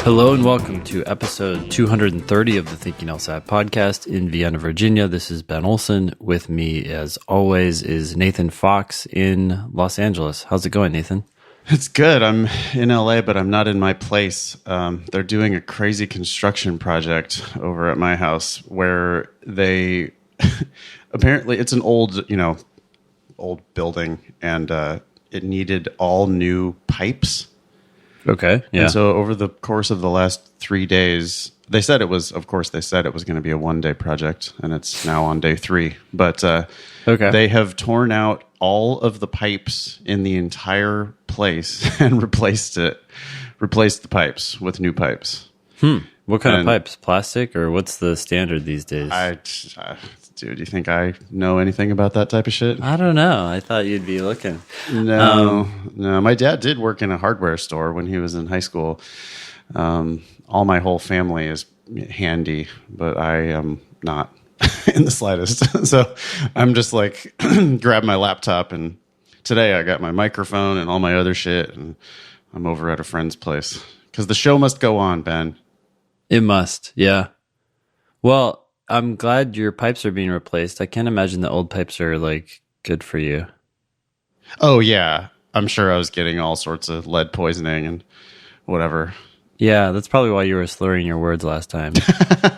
Hello and welcome to episode 230 of the Thinking LSAT podcast in Vienna, Virginia. This is Ben Olson. With me, as always, is Nathan Fox in Los Angeles. How's it going, Nathan? It's good. I'm in LA, but I'm not in my place. They're doing a crazy construction project over at my house where they apparently it's an old building, and it needed all new pipes. Okay. Yeah. And so over the course of the last 3 days, they said it was going to be a 1-day project, and it's now on day 3. But they have torn out all of the pipes in the entire place and replaced the pipes with new pipes. What kind of pipes? Plastic, or what's the standard these days? Dude, do you think I know anything about that type of shit? I don't know. I thought you'd be looking. No. My dad did work in a hardware store when he was in high school. All my whole family is handy, but I am not in the slightest. So I'm just like, grab my laptop, and today I got my microphone and all my other shit, and I'm over at a friend's place. Because the show must go on, Ben. It must, yeah. Well, I'm glad your pipes are being replaced. I can't imagine the old pipes are, like, good for you. Oh, yeah. I'm sure I was getting all sorts of lead poisoning and whatever. Yeah, that's probably why you were slurring your words last time.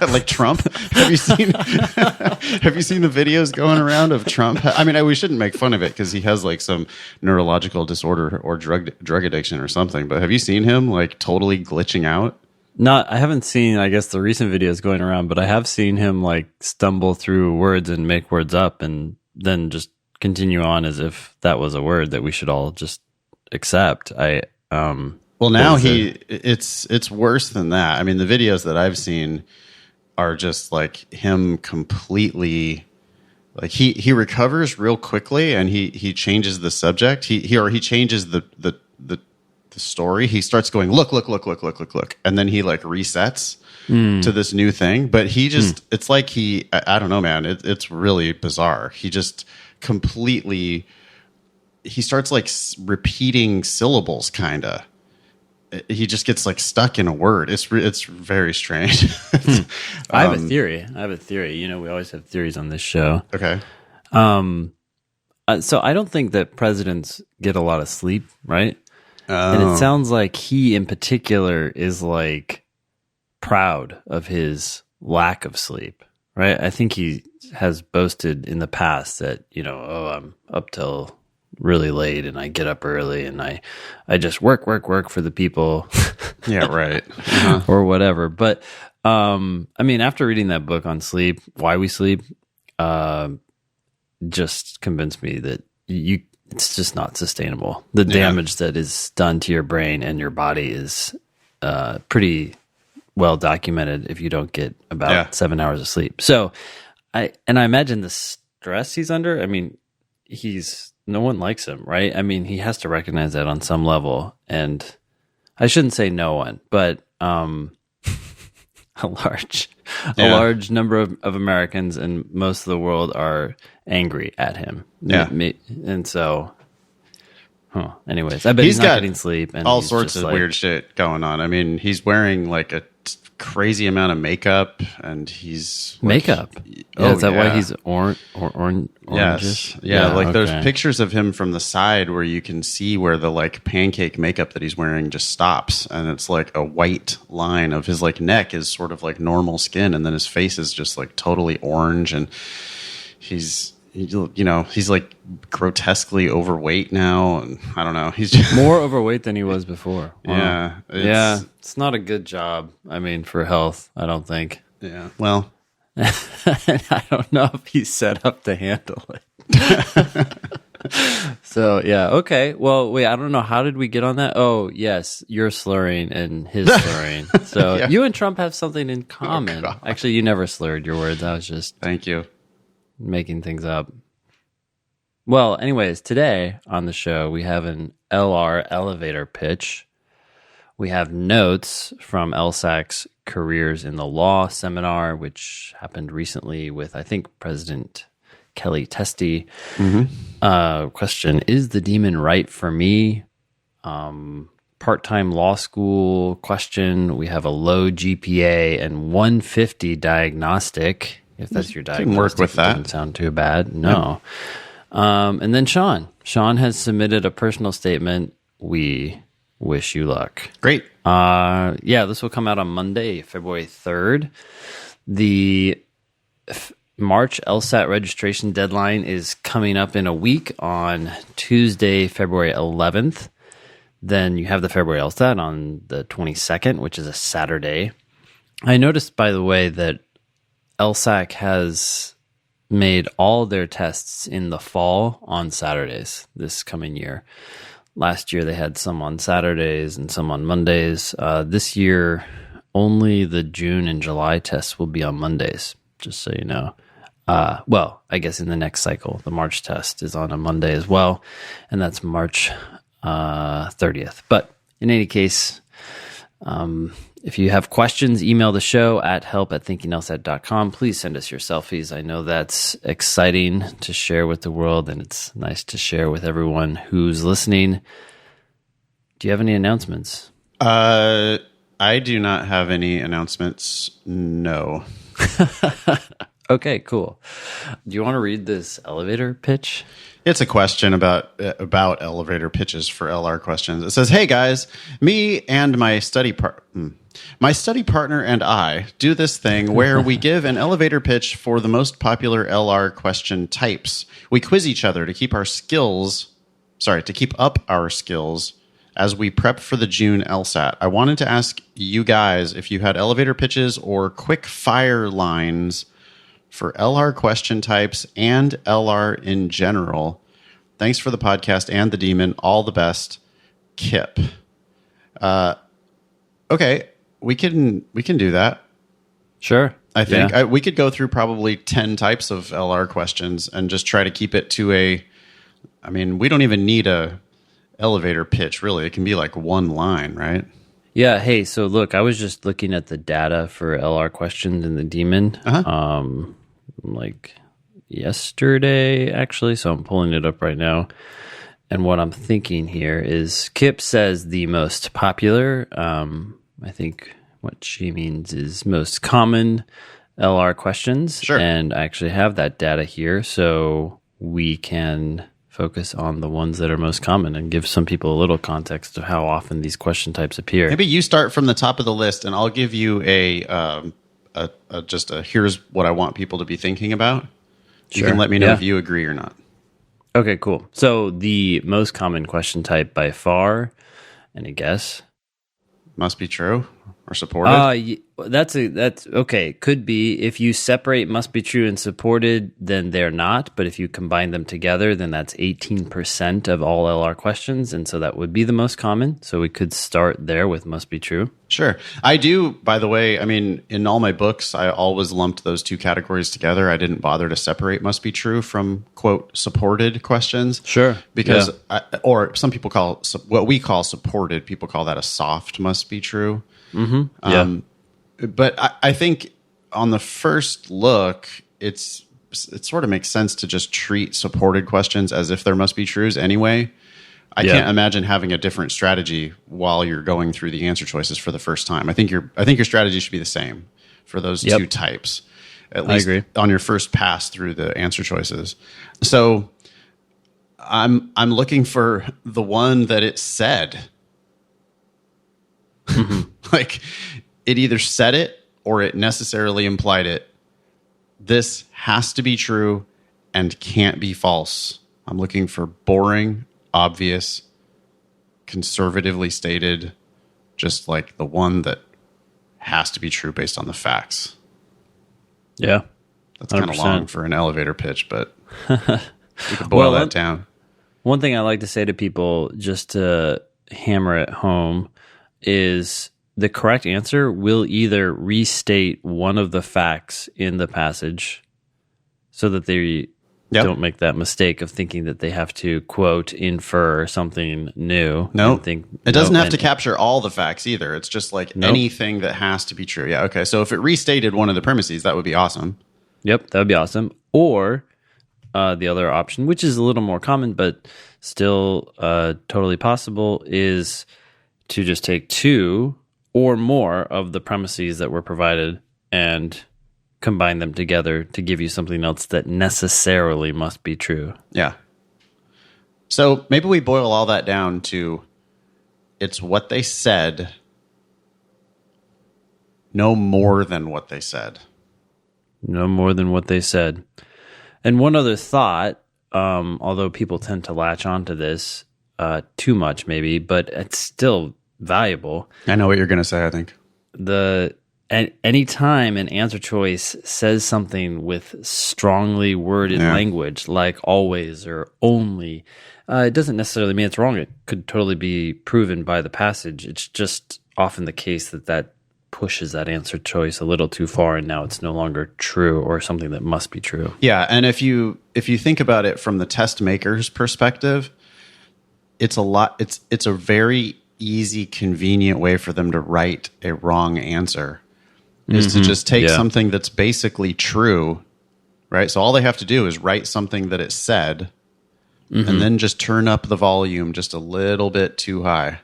Like Trump? Have you seen the videos going around of Trump? I mean, we shouldn't make fun of it because he has like some neurological disorder or drug addiction or something. But have you seen him like totally glitching out? I haven't seen, I guess, the recent videos going around, but I have seen him like stumble through words and make words up and then just continue on as if that was a word that we should all just accept. Well, now it's worse than that. I mean, the videos that I've seen are just like him completely, like he recovers real quickly, and he changes the subject. He changes the story. He starts going, look, and then he like resets to this new thing. But he just, it's like I don't know, man. It's really bizarre. He just completely, he starts like repeating syllables, kind of. He just gets like stuck in a word. It's very strange. I have a theory. You know, we always have theories on this show. Okay. So I don't think that presidents get a lot of sleep, right? And it sounds like he in particular is like proud of his lack of sleep, right? I think he has boasted in the past that, I'm up till really late and I get up early and I just work for the people. Yeah, right. Or whatever. But I mean, after reading that book on sleep, Why We Sleep, just convinced me that it's just not sustainable. The damage that is done to your brain and your body is pretty well documented if you don't get about 7 hours of sleep. So I imagine the stress he's under. I mean, no one likes him, right? I mean, he has to recognize that on some level. And I shouldn't say no one, but a large number of Americans and most of the world are angry at him. Yeah. And so, anyways, I bet he's not getting sleep. And all sorts of weird shit going on. I mean, he's wearing like a crazy amount of makeup, and he's makeup. Is that why he's orangish? Yes. Yeah. There's pictures of him from the side where you can see where the like pancake makeup that he's wearing just stops, and it's like a white line of his like neck is sort of like normal skin, and then his face is just like totally orange, and he's like grotesquely overweight now, and I don't know. He's just more overweight than he was before. Wow. Yeah. It's not a good job. I mean, for health, I don't think. Yeah. Well, I don't know if he's set up to handle it. So, yeah. Okay. Well, wait, I don't know. How did we get on that? Oh, yes. You're slurring and his slurring. So you and Trump have something in common. Oh, actually, you never slurred your words. I was just... Thank you. Making things up. Well, anyways, today on the show, we have an LR elevator pitch. We have notes from LSAC's Careers in the Law seminar, which happened recently with, I think, President Kellye Testy. Question, is the demon right for me? part-time law school question. We have a low GPA and 150 diagnostic. If that's your diagnostic, can work with that. Doesn't sound too bad. No. And then Sean has submitted a personal statement. We wish you luck. Great. This will come out on Monday, February 3rd. The March LSAT registration deadline is coming up in a week on Tuesday, February 11th. Then you have the February LSAT on the 22nd, which is a Saturday. I noticed, by the way, that LSAC has made all their tests in the fall on Saturdays this coming year. Last year they had some on Saturdays and some on Mondays. This year, only the June and July tests will be on Mondays, just so you know. I guess in the next cycle, the March test is on a Monday as well, and that's March 30th. But in any case, if you have questions, email the show at help@thinkinglsat.com. Please send us your selfies. I know that's exciting to share with the world, and it's nice to share with everyone who's listening. Do you have any announcements? I do not have any announcements. No. Okay, cool. Do you want to read this elevator pitch? It's a question about elevator pitches for LR questions. It says, "Hey guys, me and my study partner and I do this thing where we give an elevator pitch for the most popular LR question types. We quiz each other to keep up our skills as we prep for the June LSAT. I wanted to ask you guys if you had elevator pitches or quick fire lines for LR question types and LR in general. Thanks for the podcast and the Demon. All the best, Kip." Okay, we can do that. Sure. I think we could go through probably 10 types of LR questions and just try to keep it to we don't even need a elevator pitch, really. It can be like one line, right? Yeah. Hey, so look, I was just looking at the data for LR questions in the Demon. Like yesterday, actually. So I'm pulling it up right now. And what I'm thinking here is Kip says the most popular. I think what she means is most common LR questions. Sure. And I actually have that data here. So we can focus on the ones that are most common and give some people a little context of how often these question types appear. Maybe you start from the top of the list and I'll give you here's what I want people to be thinking about. You can let me know if you agree or not. Okay, cool. So the most common question type by far, any guess? Must be true or supported. That's okay. Could be. If you separate must be true and supported, then they're not. But if you combine them together, then that's 18% of all LR questions. And so that would be the most common. So we could start there with must be true. Sure. I do, by the way, in all my books, I always lumped those two categories together. I didn't bother to separate must be true from, quote, supported questions. Sure. Because, or some people call, what we call supported, people call that a soft must be true. Mm-hmm. But I think on the first look, it sort of makes sense to just treat supported questions as if there must be trues anyway. I can't imagine having a different strategy while you're going through the answer choices for the first time. I think your strategy should be the same for those two types, at least on your first pass through the answer choices. So I'm looking for the one that it said. Like it either said it or it necessarily implied it. This has to be true and can't be false. I'm looking for boring, obvious, conservatively stated, just like the one that has to be true based on the facts. Yeah. That's kind of long for an elevator pitch, but we can boil that down. One thing I like to say to people, just to hammer it home, is the correct answer will either restate one of the facts in the passage so that they don't make that mistake of thinking that they have to, quote, infer something new. No, it doesn't have to capture all the facts either. It's just like anything that has to be true. Yeah, okay. So if it restated one of the premises, that would be awesome. Yep, that would be awesome. Or the other option, which is a little more common but still totally possible, is to just take two or more of the premises that were provided and combine them together to give you something else that necessarily must be true. Yeah. So maybe we boil all that down to it's what they said, no more than what they said. No more than what they said. And one other thought, although people tend to latch onto this too much maybe, but it's still valuable. I know what you're going to say, I think. Anytime an answer choice says something with strongly worded language, like always or only, it doesn't necessarily mean it's wrong. It could totally be proven by the passage. It's just often the case that pushes that answer choice a little too far, and now it's no longer true or something that must be true. Yeah, and if you think about it from the test maker's perspective, it's a very easy, convenient way for them to write a wrong answer. Is to just take something that's basically true, right? So all they have to do is write something that it said, and then just turn up the volume just a little bit too high.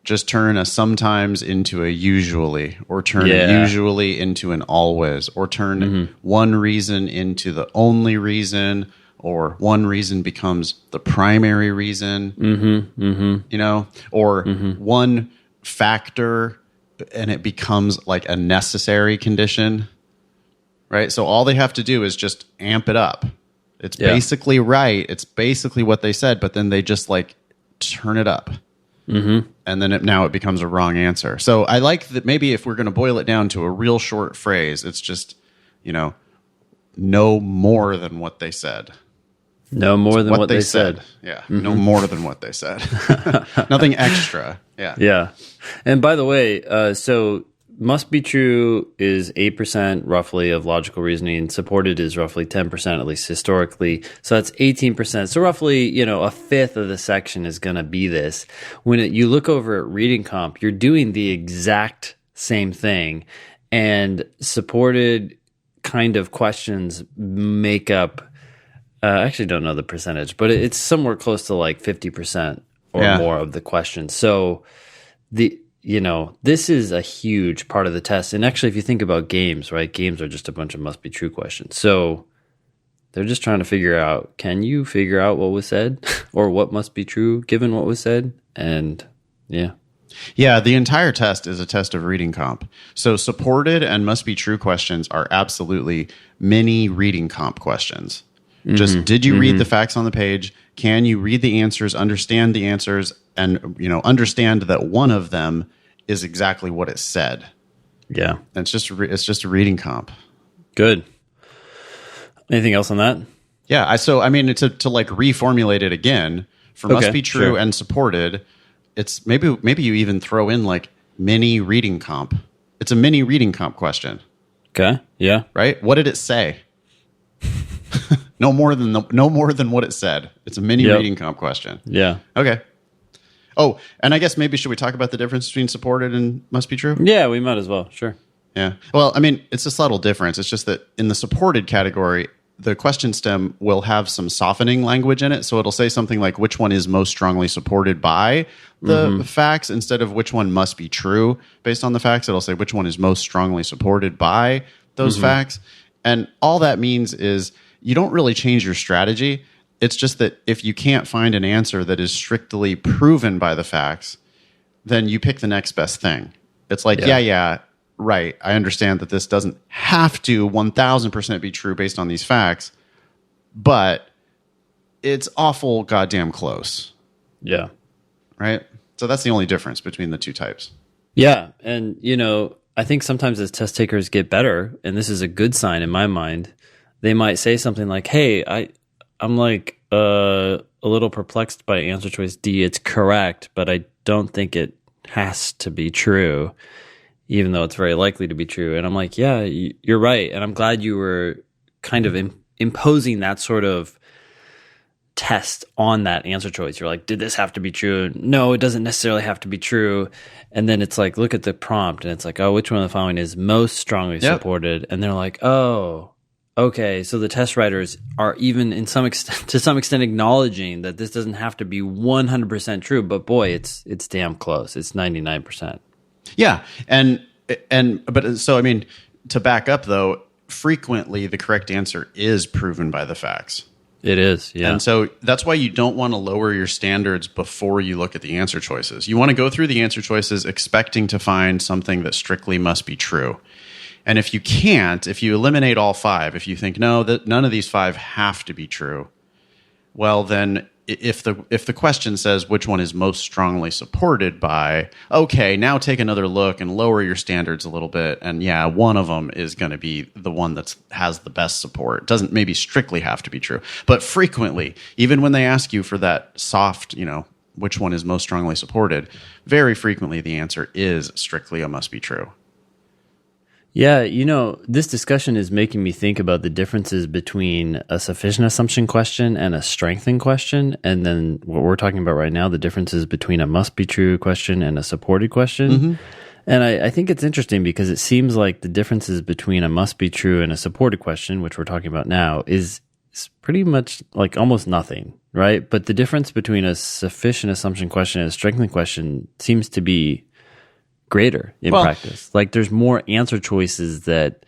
Just turn a sometimes into a usually, or turn a usually into an always, or turn one reason into the only reason, or one reason becomes the primary reason, you know, or one factor and it becomes like a necessary condition, right? So all they have to do is just amp it up. It's basically right. It's basically what they said, but then they just like turn it up. And then now it becomes a wrong answer. So I like that maybe if we're going to boil it down to a real short phrase, it's just, you know, no more than what they said. No more than what they said. Yeah. No more than what they said. Nothing extra. Yeah. Yeah. And by the way, so must be true is 8% roughly of logical reasoning. Supported is roughly 10%, at least historically. So that's 18%. So roughly, you know, a fifth of the section is going to be this. When you look over at reading comp, you're doing the exact same thing. And supported kind of questions make up, I actually don't know the percentage, but it's somewhere close to like 50% or more of the questions. So this is a huge part of the test. And actually, if you think about games, right? Games are just a bunch of must be true questions. So they're just trying to figure out, can you figure out what was said or what must be true given what was said? And yeah. Yeah, the entire test is a test of reading comp. So supported and must be true questions are absolutely mini reading comp questions. Just did you read the facts on the page? Can you read the answers, understand the answers, and understand that one of them is exactly what it said? Yeah, and it's just a reading comp. Good. Anything else on that? Yeah, to like reformulate it again for must be true and supported. It's maybe you even throw in like mini reading comp. It's a mini reading comp question. Okay. Yeah. Right. What did it say? No more than what it said. It's a mini reading comp question. Yeah. Okay. Oh, and I guess maybe should we talk about the difference between supported and must be true? Yeah, we might as well. Sure. Yeah. Well, I mean, it's a subtle difference. It's just that in the supported category, the question stem will have some softening language in it. So it'll say something like which one is most strongly supported by the facts instead of which one must be true based on the facts. It'll say which one is most strongly supported by those facts. And all that means is you don't really change your strategy. It's just that if you can't find an answer that is strictly proven by the facts, then you pick the next best thing. It's like, right, I understand that this doesn't have to 1000% be true based on these facts, but it's awful goddamn close. Yeah. Right? So that's the only difference between the two types. Yeah. And, I think sometimes as test takers get better, and this is a good sign in my mind, they might say something like, hey, I'm like a little perplexed by answer choice D. It's correct, but I don't think it has to be true, even though it's very likely to be true. And I'm like, yeah, you're right. And I'm glad you were kind of imposing that sort of test on that answer choice. You're like, did this have to be true? No, it doesn't necessarily have to be true. And then it's like, look at the prompt and it's like, oh, which one of the following is most strongly supported? And they're like, oh, okay, so the test writers are even to some extent acknowledging that this doesn't have to be 100% true, but boy, it's damn close. It's 99%. Yeah. But so, I mean, to back up though, frequently the correct answer is proven by the facts. It is, yeah. And so that's why you don't want to lower your standards before you look at the answer choices. You want to go through the answer choices expecting to find something that strictly must be true. And if you can't, if you eliminate all 5, if you think, no, that none of these 5 have to be true, well, then if the question says which one is most strongly supported by, okay, now take another look and lower your standards a little bit. And yeah, one of them is going to be the one that has the best support. It doesn't maybe strictly have to be true. But frequently, even when they ask you for that soft, which one is most strongly supported, very frequently the answer is strictly a must be true. Yeah, this discussion is making me think about the differences between a sufficient assumption question and a strengthened question. And then what we're talking about right now, the differences between a must be true question and a supported question. Mm-hmm. And I think it's interesting because it seems like the differences between a must be true and a supported question, which we're talking about now, is pretty much like almost nothing, right? But the difference between a sufficient assumption question and a strengthened question seems to be greater in practice. Like there's more answer choices that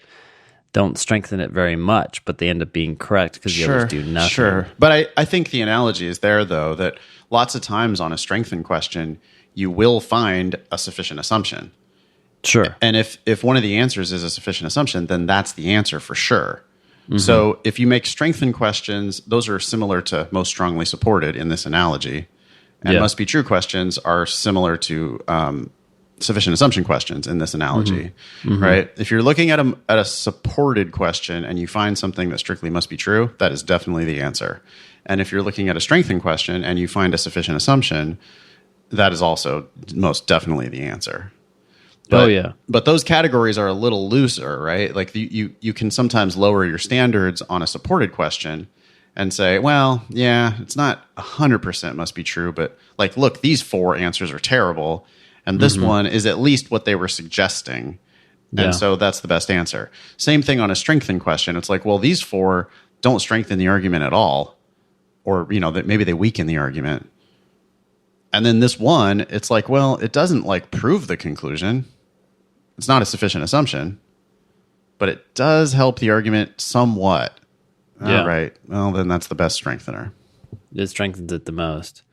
don't strengthen it very much, but they end up being correct because the others do nothing. Sure. But I think the analogy is there, though, that lots of times on a strengthened question, you will find a sufficient assumption. Sure. And if one of the answers is a sufficient assumption, then that's the answer for sure. Mm-hmm. So if you make strengthened questions, those are similar to most strongly supported in this analogy. And must be true questions are similar to sufficient assumption questions in this analogy, right? If you're looking at a supported question and you find something that strictly must be true, that is definitely the answer. And if you're looking at a strengthened question and you find a sufficient assumption, that is also most definitely the answer. But, but those categories are a little looser, right? Like you can sometimes lower your standards on a supported question and say, well, yeah, it's not 100% must be true, but like, look, these 4 answers are terrible. And this one is at least what they were suggesting. And so that's the best answer. Same thing on a strengthened question. It's like, well, these 4 don't strengthen the argument at all. Or, that maybe they weaken the argument. And then this one, it's like, well, it doesn't like prove the conclusion. It's not a sufficient assumption. But it does help the argument somewhat. All right. Well, then that's the best strengthener. It strengthens it the most.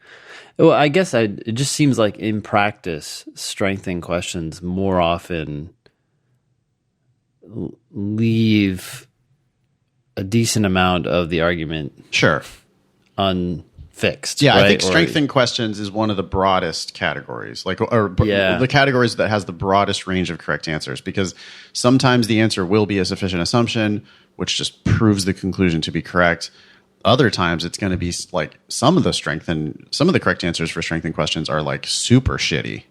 Well, I guess it just seems like in practice, strengthening questions more often leave a decent amount of the argument unfixed. Yeah, right? I think strengthening questions is one of the broadest categories, the categories that has the broadest range of correct answers, because sometimes the answer will be a sufficient assumption, which just proves the conclusion to be correct. Other times it's going to be like some of the correct answers for strengthened questions are like super shitty,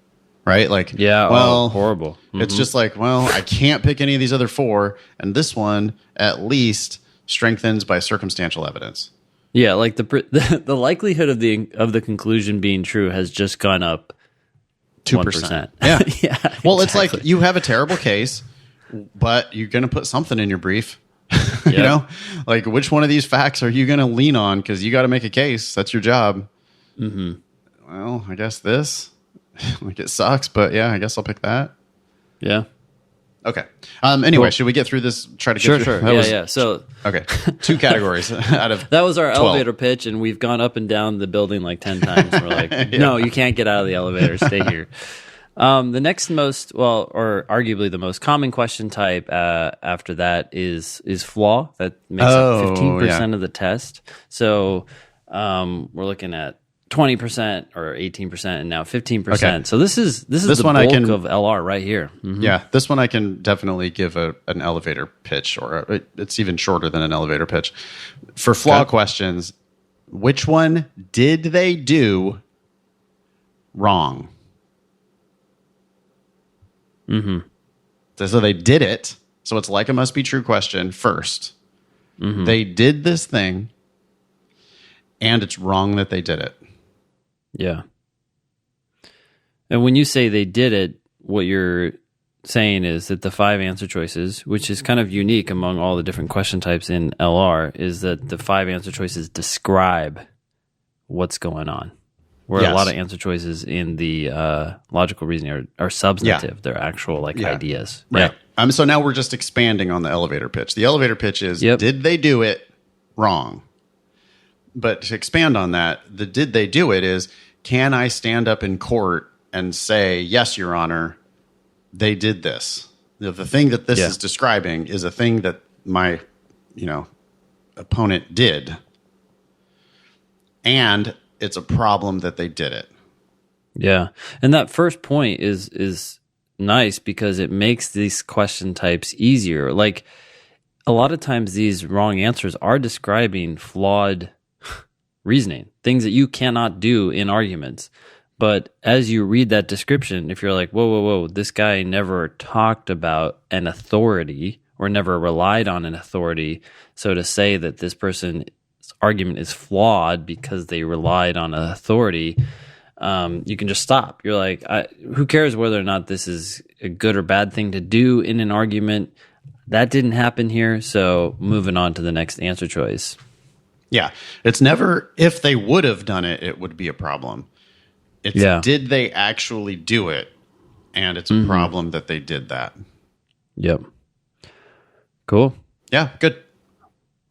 right? Like, horrible. Mm-hmm. It's just like, well, I can't pick any of these other 4, and this one at least strengthens by circumstantial evidence. Yeah, like the likelihood of the conclusion being true has just gone up 2%. Yeah, yeah. Well, It's like you have a terrible case, but you're going to put something in your brief. Like which one of these facts are you going to lean on? Because you got to make a case. That's your job. Mm-hmm. Well, I guess this. Like it sucks, but yeah, I guess I'll pick that. Yeah. Okay. Anyway, should we get through this? Try to get through. Sure. So okay, 2 categories out of that was our 12. elevator pitch, and we've gone up and down the building like 10 times. We're like, no, you can't get out of the elevator. Stay here. The next most, or arguably the most common question type after that is flaw. That makes up 15% of the test. So we're looking at 20% or 18% and now 15%. Okay. So this is the bulk of LR right here. Mm-hmm. Yeah, this one I can definitely give an elevator pitch, or it's even shorter than an elevator pitch. For flaw questions, which one did they do wrong? Mm-hmm. So they did it. So it's like a must be true question first. Mm-hmm. They did this thing, and it's wrong that they did it. Yeah. And when you say they did it, what you're saying is that the 5 answer choices, which is kind of unique among all the different question types in LR, is that the 5 answer choices describe what's going on. Where a lot of answer choices in the logical reasoning are substantive. Yeah. They're actual ideas. Right. Yeah. So now we're just expanding on the elevator pitch. The elevator pitch is, did they do it wrong? But to expand on that, the did they do it is, can I stand up in court and say, yes, Your Honor, they did this. The thing that this is describing is a thing that my, opponent did. And it's a problem that they did it. Yeah. And that first point is nice because it makes these question types easier. Like a lot of times these wrong answers are describing flawed reasoning, things that you cannot do in arguments. But as you read that description, if you're like, whoa, this guy never talked about an authority or never relied on an authority. So to say that this person's argument is flawed because they relied on an authority, you can just stop. You're like, who cares whether or not this is a good or bad thing to do in an argument? That didn't happen here, so moving on to the next answer choice. Yeah, it's never, if they would have done it, it would be a problem. It's did they actually do it? And it's a problem that they did that. Yep. Cool. Yeah, good.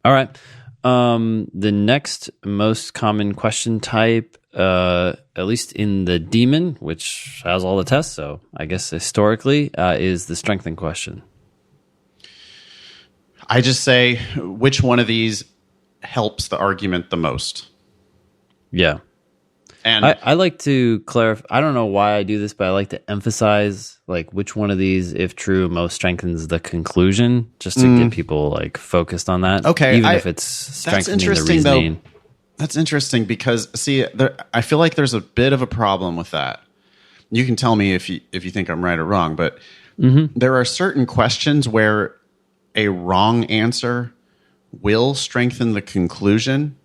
All right. The next most common question type, at least in the Demon, which has all the tests, so I guess historically, is the strengthening question. I just say, which one of these helps the argument the most? Yeah. And I like to clarify, I don't know why I do this, but I like to emphasize like which one of these, if true, most strengthens the conclusion, just to get people like focused on that. Okay. Even if it's strengthening the reasoning. Though, that's interesting because, see, I feel like there's a bit of a problem with that. You can tell me if you think I'm right or wrong, but there are certain questions where a wrong answer will strengthen the conclusion,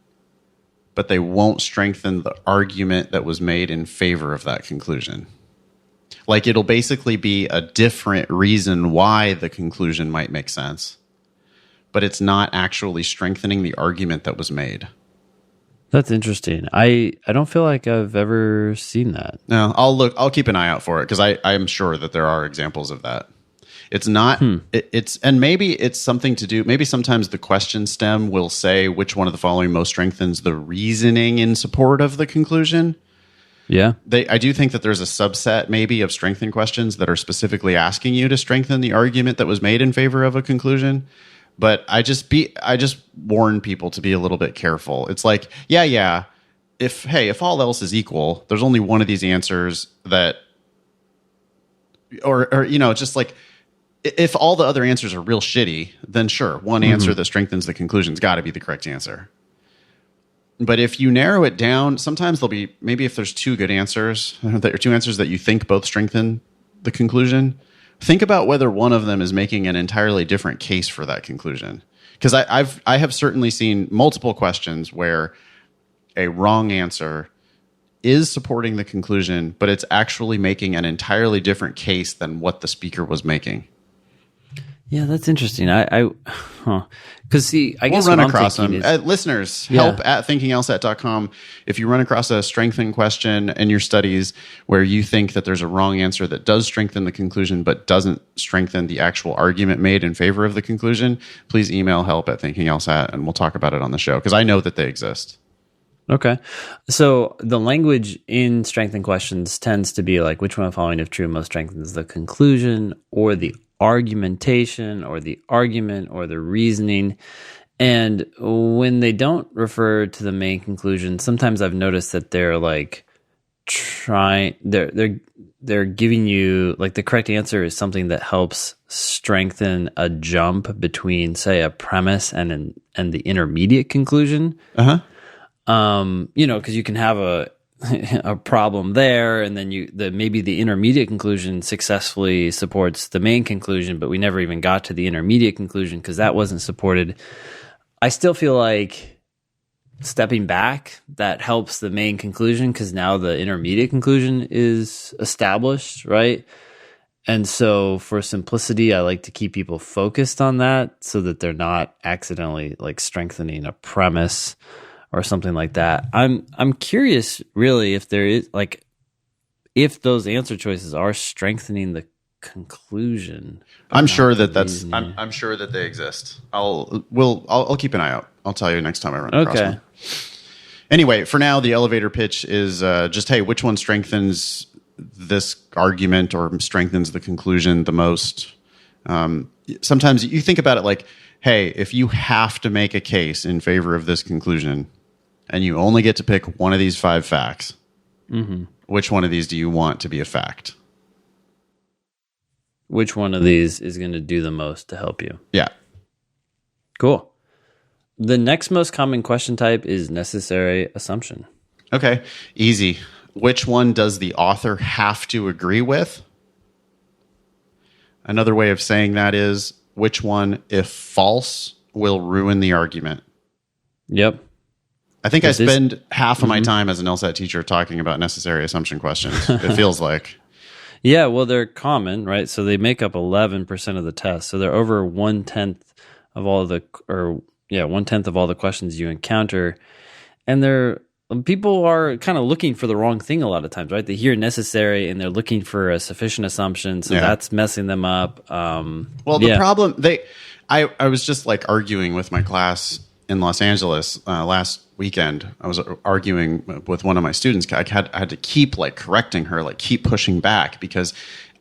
but they won't strengthen the argument that was made in favor of that conclusion. Like it'll basically be a different reason why the conclusion might make sense, but it's not actually strengthening the argument that was made. That's interesting. I don't feel like I've ever seen that. No, I'll keep an eye out for it because I'm sure that there are examples of that. It's not, and maybe it's something to do, maybe sometimes the question stem will say which one of the following most strengthens the reasoning in support of the conclusion. Yeah. I do think that there's a subset maybe of strengthening questions that are specifically asking you to strengthen the argument that was made in favor of a conclusion. But I just warn people to be a little bit careful. It's like, if all else is equal, there's only one of these answers that, or just like, if all the other answers are real shitty, then sure, one answer that strengthens the conclusion's got to be the correct answer. But if you narrow it down, sometimes there'll be, maybe if there's two good answers, that are two answers that you think both strengthen the conclusion, think about whether one of them is making an entirely different case for that conclusion. Because I have certainly seen multiple questions where a wrong answer is supporting the conclusion, but it's actually making an entirely different case than what the speaker was making. Yeah, that's interesting. Because see, I guess we'll run across them. Listeners, help at thinkinglsat.com. If you run across a strengthening question in your studies where you think that there's a wrong answer that does strengthen the conclusion but doesn't strengthen the actual argument made in favor of the conclusion, please email help at thinkinglsat and we'll talk about it on the show because I know that they exist. Okay. So the language in strengthening questions tends to be like which one of the following, if true, most strengthens the conclusion or the argumentation or the argument or the reasoning. And when they don't refer to the main conclusion, sometimes I've noticed that they're like they're giving you like the correct answer is something that helps strengthen a jump between, say, a premise and the intermediate conclusion. Because you can have a problem there, and then maybe the intermediate conclusion successfully supports the main conclusion, but we never even got to the intermediate conclusion because that wasn't supported. I still feel like stepping back, that helps the main conclusion because now the intermediate conclusion is established, right? And so for simplicity, I like to keep people focused on that so that they're not accidentally like strengthening a premise or something like that. I'm curious really if there is like if those answer choices are strengthening the conclusion. I'm sure that I'm sure that they exist. I'll keep an eye out. I'll tell you next time I run across one. Anyway, for now, the elevator pitch is just, hey, which one strengthens this argument or strengthens the conclusion the most? Sometimes you think about it like, hey, if you have to make a case in favor of this conclusion and you only get to pick one of these 5 facts, which one of these do you want to be a fact? Which one of these is going to do the most to help you? Yeah. Cool. The next most common question type is necessary assumption. Okay, easy. Which one does the author have to agree with? Another way of saying that is, which one, if false, will ruin the argument? Yep. I think I spend half of my time as an LSAT teacher talking about necessary assumption questions. It feels like. Yeah, well, they're common, right? So they make up 11% of the test. So they're over 1/10 of all the, 1/10 of all the questions you encounter. And people are kind of looking for the wrong thing a lot of times, right? They hear necessary and they're looking for a sufficient assumption. So that's messing them up. The problem, I was just like arguing with my class in Los Angeles last weekend. I was arguing with one of my students. I had to keep like correcting her, like keep pushing back because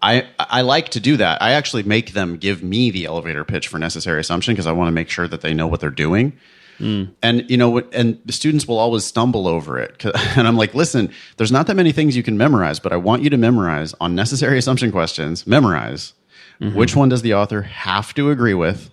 I like to do that. I actually make them give me the elevator pitch for necessary assumption because I want to make sure that they know what they're doing. And you know, and the students will always stumble over it. And I'm like, listen, there's not that many things you can memorize, but I want you to memorize on necessary assumption questions. Memorize which one does the author have to agree with?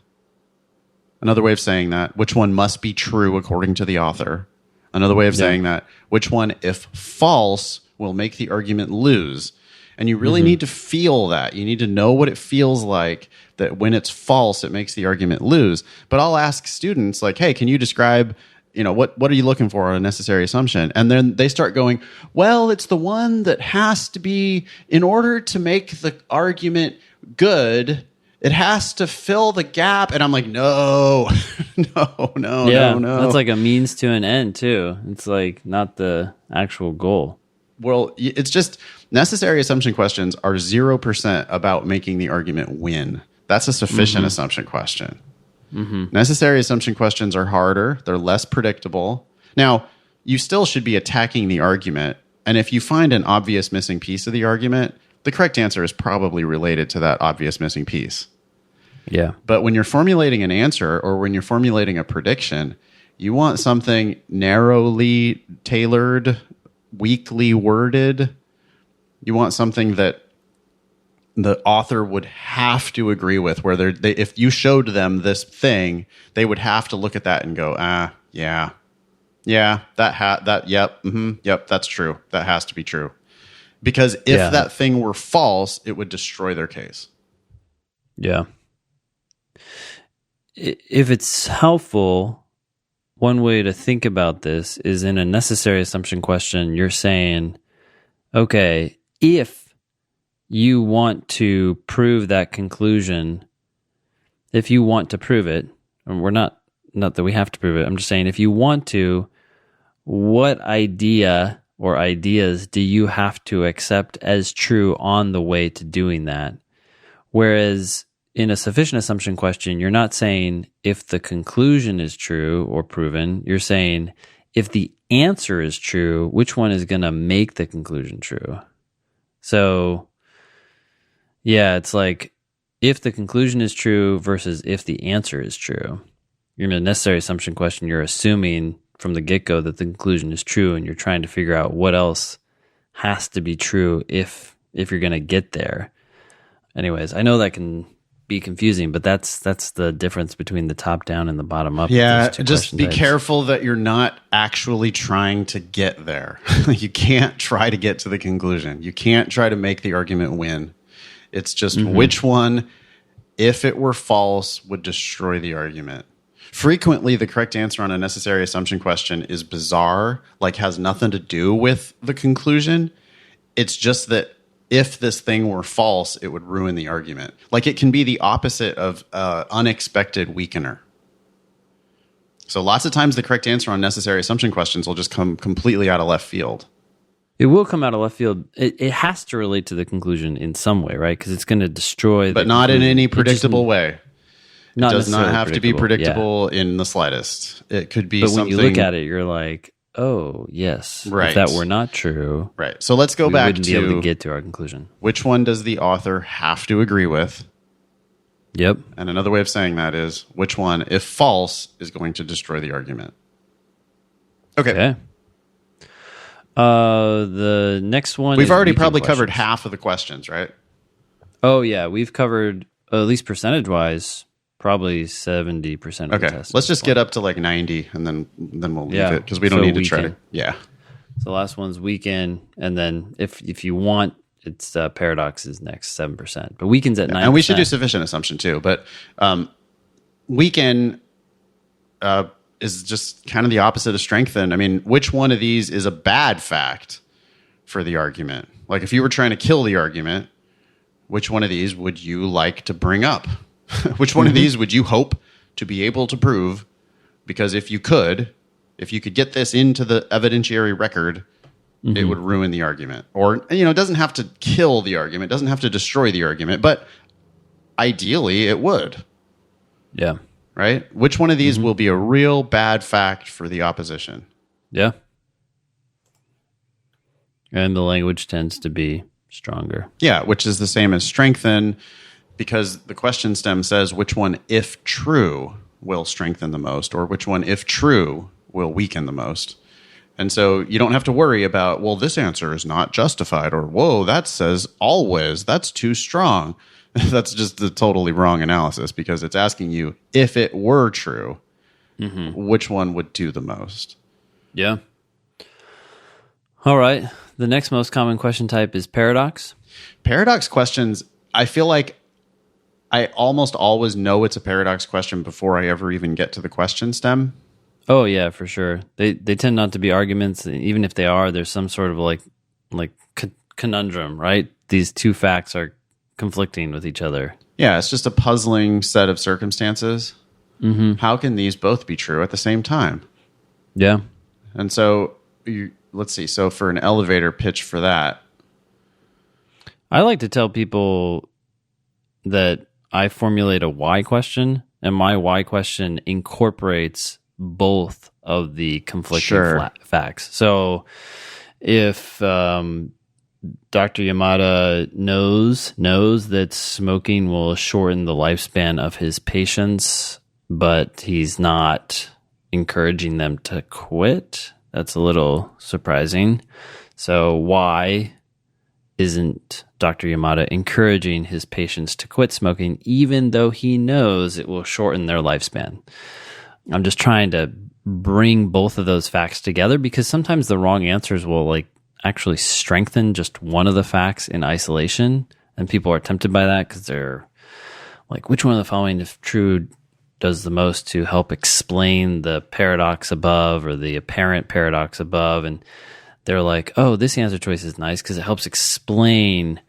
Another way of saying that, which one must be true according to the author? Another way of saying that, which one, if false, will make the argument lose? And you really need to feel that. You need to know what it feels like that when it's false, it makes the argument lose. But I'll ask students like, hey, can you describe, what are you looking for on a necessary assumption? And then they start going, well, it's the one that has to be, in order to make the argument good, it has to fill the gap. And I'm like, no. That's like a means to an end too. It's like not the actual goal. Well, it's just necessary assumption questions are 0% about making the argument win. That's a sufficient assumption question. Necessary assumption questions are harder. They're less predictable. Now, you still should be attacking the argument. And if you find an obvious missing piece of the argument, the correct answer is probably related to that obvious missing piece. Yeah. But when you're formulating an answer or when you're formulating a prediction, you want something narrowly tailored, weakly worded. You want something that the author would have to agree with, where if you showed them this thing, they would have to look at that and go, yep, that's true. That has to be true. Because if that thing were false, it would destroy their case. Yeah. If it's helpful, one way to think about this is in a necessary assumption question, you're saying, okay, if you want to prove that conclusion, if you want to prove it, and we're not that we have to prove it, I'm just saying if you want to, what idea or ideas do you have to accept as true on the way to doing that? Whereas in a sufficient assumption question, you're not saying if the conclusion is true or proven, you're saying if the answer is true, which one is going to make the conclusion true? So, yeah, it's like if the conclusion is true versus if the answer is true. In a necessary assumption question, you're assuming from the get-go that the conclusion is true, and you're trying to figure out what else has to be true if you're going to get there. Anyways, I know that can be confusing, but that's the difference between the top down and the bottom up. Yeah, just be careful that you're not actually trying to get there. You can't try to get to the conclusion. You can't try to make the argument win. It's just which one, if it were false, would destroy the argument. Frequently, the correct answer on a necessary assumption question is bizarre, like has nothing to do with the conclusion. It's just that if this thing were false, it would ruin the argument. Like it can be the opposite of unexpected weakener. So lots of times the correct answer on necessary assumption questions will just come completely out of left field. It will come out of left field. It has to relate to the conclusion in some way, right? Because it's going to destroy. But not in any predictable way. It does not have to be predictable yeah. in the slightest. It could be but something. When you look at it, you're like, oh, yes. Right. If that were not true. Right. So let's go back wouldn't be able to get to our conclusion. Which one does the author have to agree with? Yep. And another way of saying that is which one, if false, is going to destroy the argument. Okay. The next one. We've already probably covered half of the questions, right? Oh, yeah. We've covered, at least percentage-wise, probably 70% of the test. Let's just get up to like 90 and then we'll leave it because we don't need to try to. Yeah. So the last one's weaken. And then if you want, it's paradox is next, 7%. But weaken's at 9%. And we should do sufficient assumption too. But weaken is just kind of the opposite of strengthen. I mean, which one of these is a bad fact for the argument? Like if you were trying to kill the argument, which one of these would you like to bring up? Which one of these would you hope to be able to prove? Because if you could get this into the evidentiary record, it would ruin the argument. Or, it doesn't have to kill the argument, doesn't have to destroy the argument, but ideally it would. Yeah. Right? Which one of these will be a real bad fact for the opposition? Yeah. And the language tends to be stronger. Yeah, which is the same as strengthen, because the question stem says which one, if true, will strengthen the most, or which one, if true, will weaken the most. And so you don't have to worry about, well, this answer is not justified, or, whoa, that says always, that's too strong. That's just the totally wrong analysis, because it's asking you, if it were true, which one would do the most? Yeah. All right. The next most common question type is paradox. Paradox questions, I feel like I almost always know it's a paradox question before I ever even get to the question stem. Oh yeah, for sure. They tend not to be arguments. Even if they are, there's some sort of like conundrum, right? These two facts are conflicting with each other. Yeah, it's just a puzzling set of circumstances. How can these both be true at the same time? Yeah. And so let's see. So for an elevator pitch for that, I like to tell people that I formulate a why question, and my why question incorporates both of the conflicting facts. So if Dr. Yamada knows that smoking will shorten the lifespan of his patients, but he's not encouraging them to quit, that's a little surprising. So why isn't Dr. Yamada encouraging his patients to quit smoking, even though he knows it will shorten their lifespan? I'm just trying to bring both of those facts together, because sometimes the wrong answers will actually strengthen just one of the facts in isolation, and people are tempted by that because they're like, which one of the following, if true, does the most to help explain the paradox above or the apparent paradox above? And they're like, oh, this answer choice is nice because it helps explain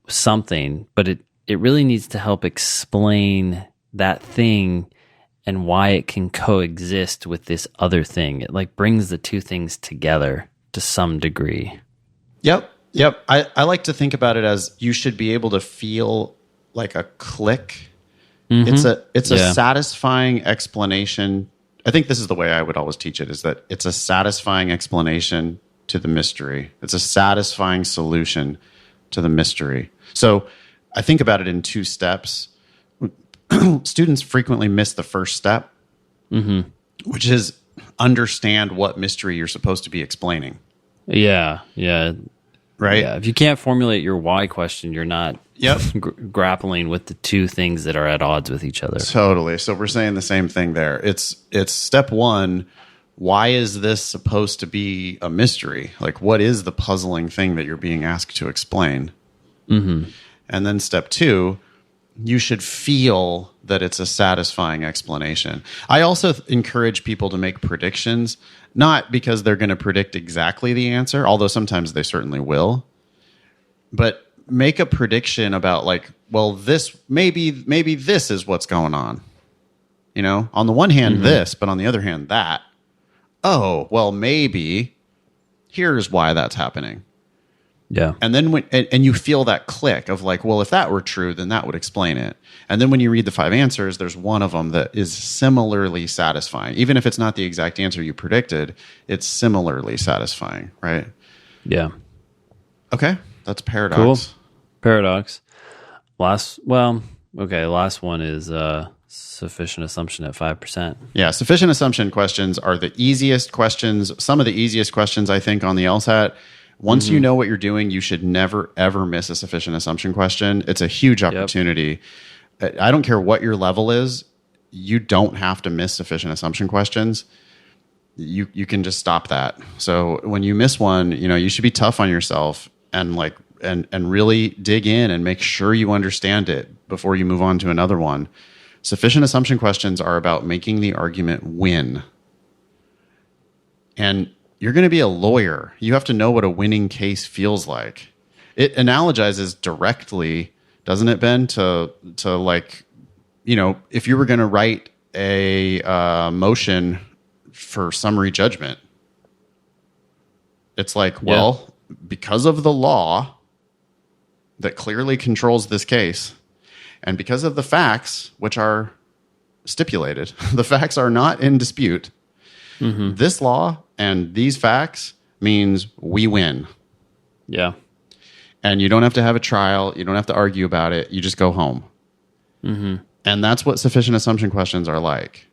something, but it really needs to help explain that thing and why it can coexist with this other thing. It brings the two things together to some degree. Yep. I like to think about it as you should be able to feel like a click. It's a satisfying explanation. I think this is the way I would always teach it, is that it's a satisfying explanation to the mystery. It's a satisfying solution to the mystery. So I think about it in two steps. Students frequently miss the first step, which is understand what mystery you're supposed to be explaining. Yeah. Right? Yeah. If you can't formulate your why question, you're not grappling with the two things that are at odds with each other. Totally. So we're saying the same thing there. It's step one. Why is this supposed to be a mystery? Like, what is the puzzling thing that you're being asked to explain? And then step two, you should feel that it's a satisfying explanation. I also encourage people to make predictions, not because they're going to predict exactly the answer, although sometimes they certainly will, but make a prediction about like, well, this maybe this is what's going on. You know, on the one hand, this, but on the other hand, that. Oh, well, maybe here's why that's happening. Yeah. And then and you feel that click of like, well, if that were true, then that would explain it. And then when you read the 5 answers, there's one of them that is similarly satisfying. Even if it's not the exact answer you predicted, it's similarly satisfying, right? Yeah. Okay. That's paradox. Cool. Paradox. Last one is sufficient assumption at 5%. Yeah, sufficient assumption questions are the easiest questions, some of the easiest questions, I think, on the LSAT. Once you know what you're doing, you should never, ever miss a sufficient assumption question. It's a huge opportunity. I don't care what your level is. You don't have to miss sufficient assumption questions. You can just stop that. So when you miss one, you know, you should be tough on yourself and like and really dig in and make sure you understand it before you move on to another one. Sufficient assumption questions are about making the argument win. And you're going to be a lawyer. You have to know what a winning case feels like. It analogizes directly, doesn't it, Ben, to like, you know, if you were going to write a motion for summary judgment. It's like, well, because of the law that clearly controls this case, and because of the facts, which are stipulated, the facts are not in dispute, this law and these facts means we win. Yeah. And you don't have to have a trial. You don't have to argue about it. You just go home. And that's what sufficient assumption questions are like.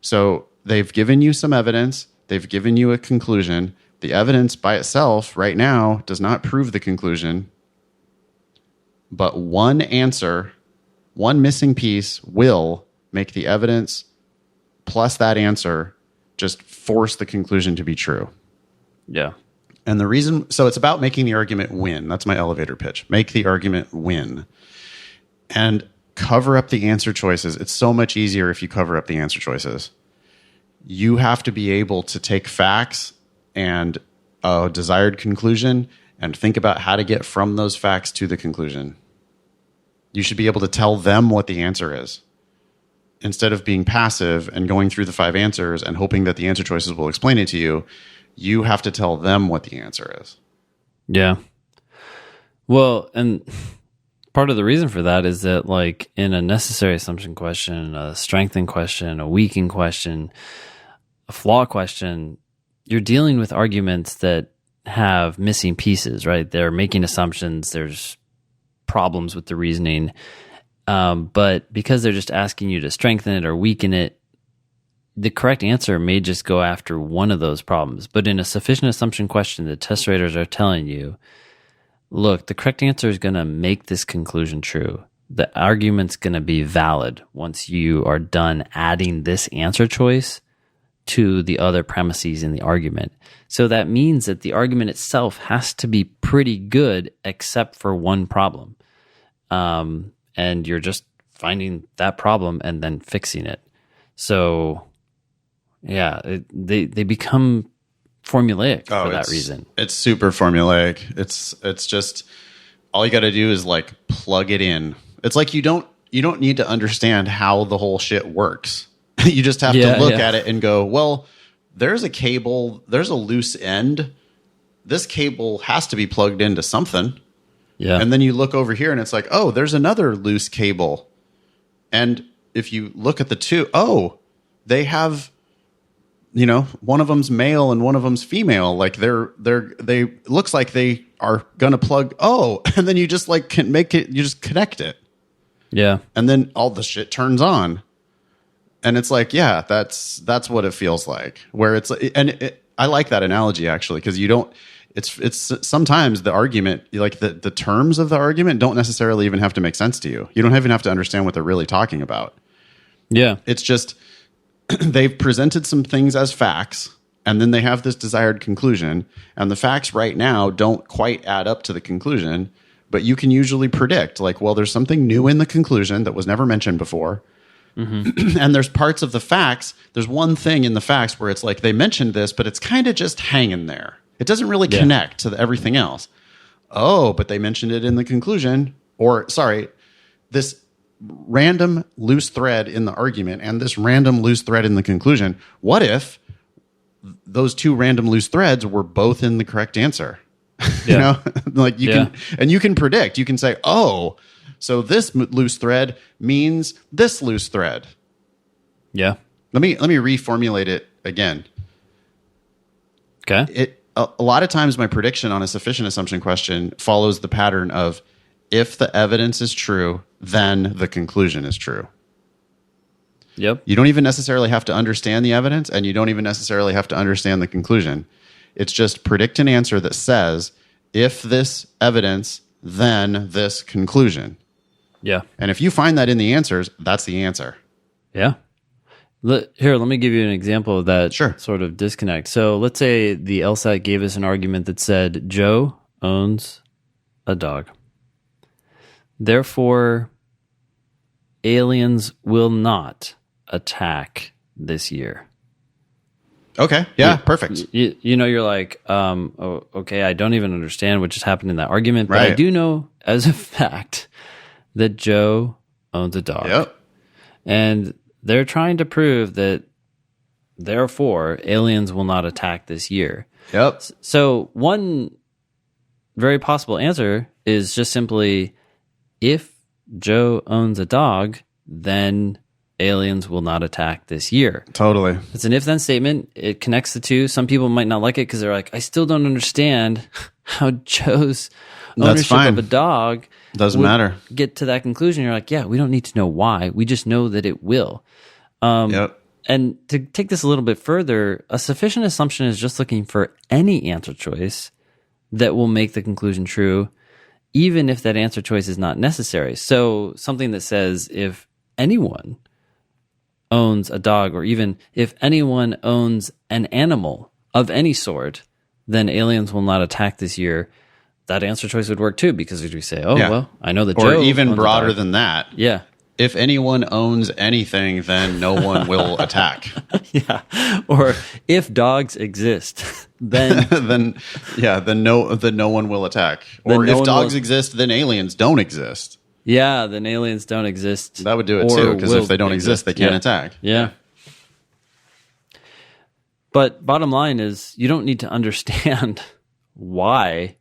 So they've given you some evidence. They've given you a conclusion. The evidence by itself right now does not prove the conclusion. But one answer, one missing piece will make the evidence plus that answer just force the conclusion to be true. Yeah. And the reason, so it's about making the argument win. That's my elevator pitch. Make the argument win. And cover up the answer choices. It's so much easier if you cover up the answer choices. You have to be able to take facts and a desired conclusion and think about how to get from those facts to the conclusion. You should be able to tell them what the answer is, instead of being passive and going through the 5 answers and hoping that the answer choices will explain it to you. You have to tell them what the answer is. Yeah. Well, and part of the reason for that is that, like, in a necessary assumption question, a strengthen question, a weaken question, a flaw question, you're dealing with arguments that have missing pieces, right? They're making assumptions. There's problems with the reasoning. But because they're just asking you to strengthen it or weaken it, the correct answer may just go after one of those problems. But in a sufficient assumption question, the test raters are telling you, look, the correct answer is going to make this conclusion true. The argument's going to be valid once you are done adding this answer choice to the other premises in the argument. So that means that the argument itself has to be pretty good except for one problem. And you're just finding that problem and then fixing it. So, yeah, they become formulaic for that reason. It's super formulaic. It's just all you got to do is like plug it in. It's like you don't need to understand how the whole shit works. You just have to look at it and go, well, there's a cable, there's a loose end. This cable has to be plugged into something. Yeah. And then you look over here and it's like, oh, there's another loose cable. And if you look at the two, oh, they have, you know, one of them's male and one of them's female. Like they looks like they are going to plug. Oh, and then you just like can make it, you just connect it. Yeah. And then all the shit turns on. And it's like, yeah, that's what it feels like. Where it's, and I like that analogy actually, because you don't, it's sometimes the argument, like the terms of the argument don't necessarily even have to make sense to you. You don't even have to understand what they're really talking about. Yeah. It's just, they've presented some things as facts, and then they have this desired conclusion, and the facts right now don't quite add up to the conclusion, but you can usually predict, like, well, there's something new in the conclusion that was never mentioned before. And there's parts of the facts, there's one thing in the facts where it's like they mentioned this, but it's kind of just hanging there. It doesn't really connect to everything else. Oh, but they mentioned it in the conclusion. Or, sorry, this random loose thread in the argument and this random loose thread in the conclusion. What if those two random loose threads were both in the correct answer? You know, like you can predict. You can say, oh, so this loose thread means this loose thread. Yeah. Let me reformulate it again. Okay. A lot of times my prediction on a sufficient assumption question follows the pattern of if the evidence is true, then the conclusion is true. Yep. You don't even necessarily have to understand the evidence, and you don't even necessarily have to understand the conclusion. It's just predict an answer that says, if this evidence, then this conclusion. Yeah. And if you find that in the answers, that's the answer. Yeah. Here, let me give you an example of that sort of disconnect. So let's say the LSAT gave us an argument that said, Joe owns a dog. Therefore, aliens will not attack this year. Okay. Yeah, perfect. You're like, okay, I don't even understand what just happened in that argument, but I do know as a fact that Joe owns a dog. Yep. And they're trying to prove that, therefore, aliens will not attack this year. Yep. So one very possible answer is just simply, if Joe owns a dog, then aliens will not attack this year. Totally. It's an if-then statement. It connects the two. Some people might not like it because they're like, I still don't understand how Joe's ownership of a dog doesn't matter. Get to that conclusion. You're like, yeah, we don't need to know why. We just know that it will. And to take this a little bit further, a sufficient assumption is just looking for any answer choice that will make the conclusion true, even if that answer choice is not necessary. So something that says if anyone owns a dog, or even if anyone owns an animal of any sort, then aliens will not attack this year. That answer choice would work too, because if we say, well, I know that Joe or even owns broader a dog. than that. Yeah. If anyone owns anything, then no one will attack. Yeah. Or if dogs exist, then then no one will attack. Or if dogs exist, then aliens don't exist. Yeah, then aliens don't exist. That would do it too, because if they don't exist, they can't attack. Yeah. But bottom line is, you don't need to understand why